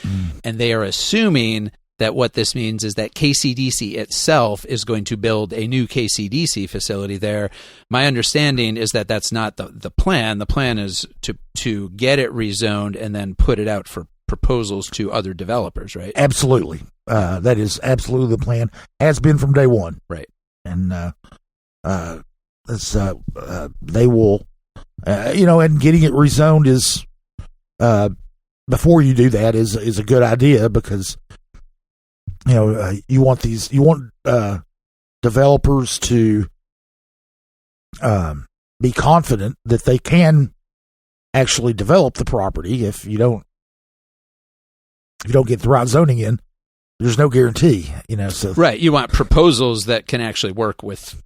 and they are assuming that what this means is that KCDC itself is going to build a new KCDC facility there. My understanding is that that's not the plan. The plan is to get it rezoned and then put it out for proposals to other developers, right? Absolutely. That is absolutely the plan. Has been from day one. Right. And they will, and getting it rezoned is, before you do that is a good idea, because you want developers to be confident that they can actually develop the property. If you don't get the right zoning in, there's no guarantee, So right, you want proposals that can actually work with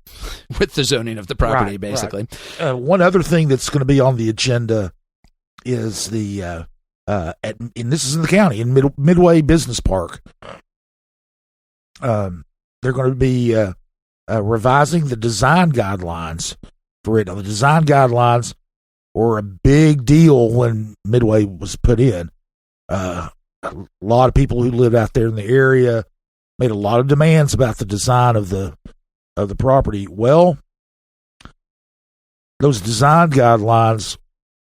the zoning of the property, right, basically. Right. One other thing that's going to be on the agenda is and this is in the county, in Midway Business Park. They're going to be revising the design guidelines for it. Now, the design guidelines were a big deal when Midway was put in. A lot of people who lived out there in the area made a lot of demands about the design of the property. Well, those design guidelines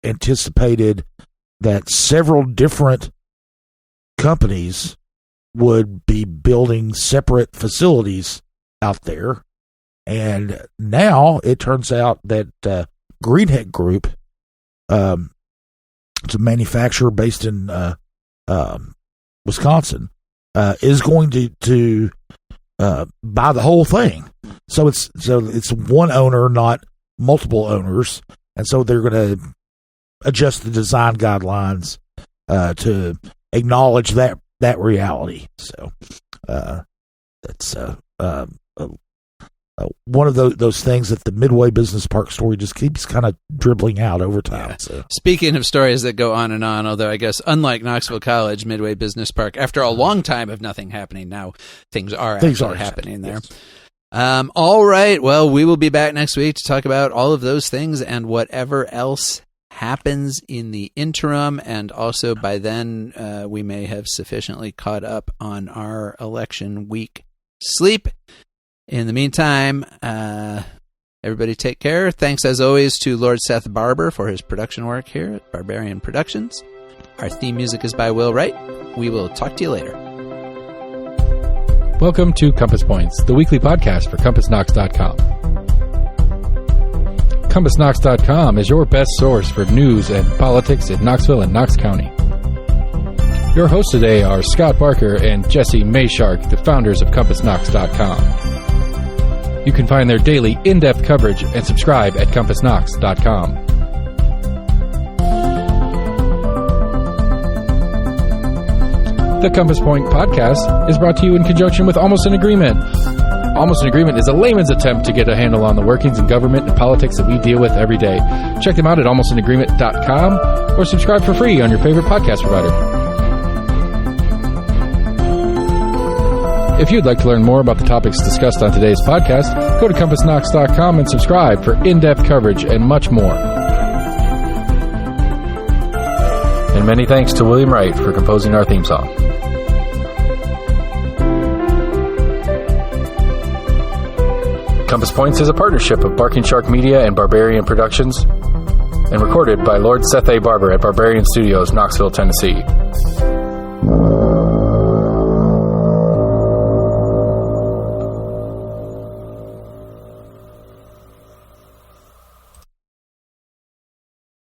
anticipated that several different companies would be building separate facilities out there. And now it turns out that Greenhead Group, it's a manufacturer based in Wisconsin, is going to buy the whole thing. So it's one owner, not multiple owners, and so they're going to adjust the design guidelines to acknowledge that reality. So that's one of those things that the Midway Business Park story just keeps kind of dribbling out over time. Yeah. So. Speaking of stories that go on and on, although I guess unlike Knoxville College, Midway Business Park, after a long time of nothing happening, now things are happening there. Yes. All right. Well, we will be back next week to talk about all of those things and whatever else happens in the interim. And also by then, we may have sufficiently caught up on our election week sleep. In the meantime, everybody take care. Thanks, as always, to Lord Seth Barber for his production work here at Barbarian Productions. Our theme music is by Will Wright. We will talk to you later. Welcome to Compass Points, the weekly podcast for CompassKnox.com. CompassKnox.com is your best source for news and politics in Knoxville and Knox County. Your hosts today are Scott Barker and Jesse Mayshark, the founders of CompassKnox.com. You can find their daily in-depth coverage and subscribe at CompassKnox.com. The Compass Point podcast is brought to you in conjunction with Almost an Agreement. Almost an Agreement is a layman's attempt to get a handle on the workings in government and politics that we deal with every day. Check them out at almostanagreement.com or subscribe for free on your favorite podcast provider. If you'd like to learn more about the topics discussed on today's podcast, go to CompassKnox.com and subscribe for in-depth coverage and much more. And many thanks to William Wright for composing our theme song. Compass Points is a partnership of Barking Shark Media and Barbarian Productions, and recorded by Lord Seth A. Barber at Barbarian Studios, Knoxville, Tennessee.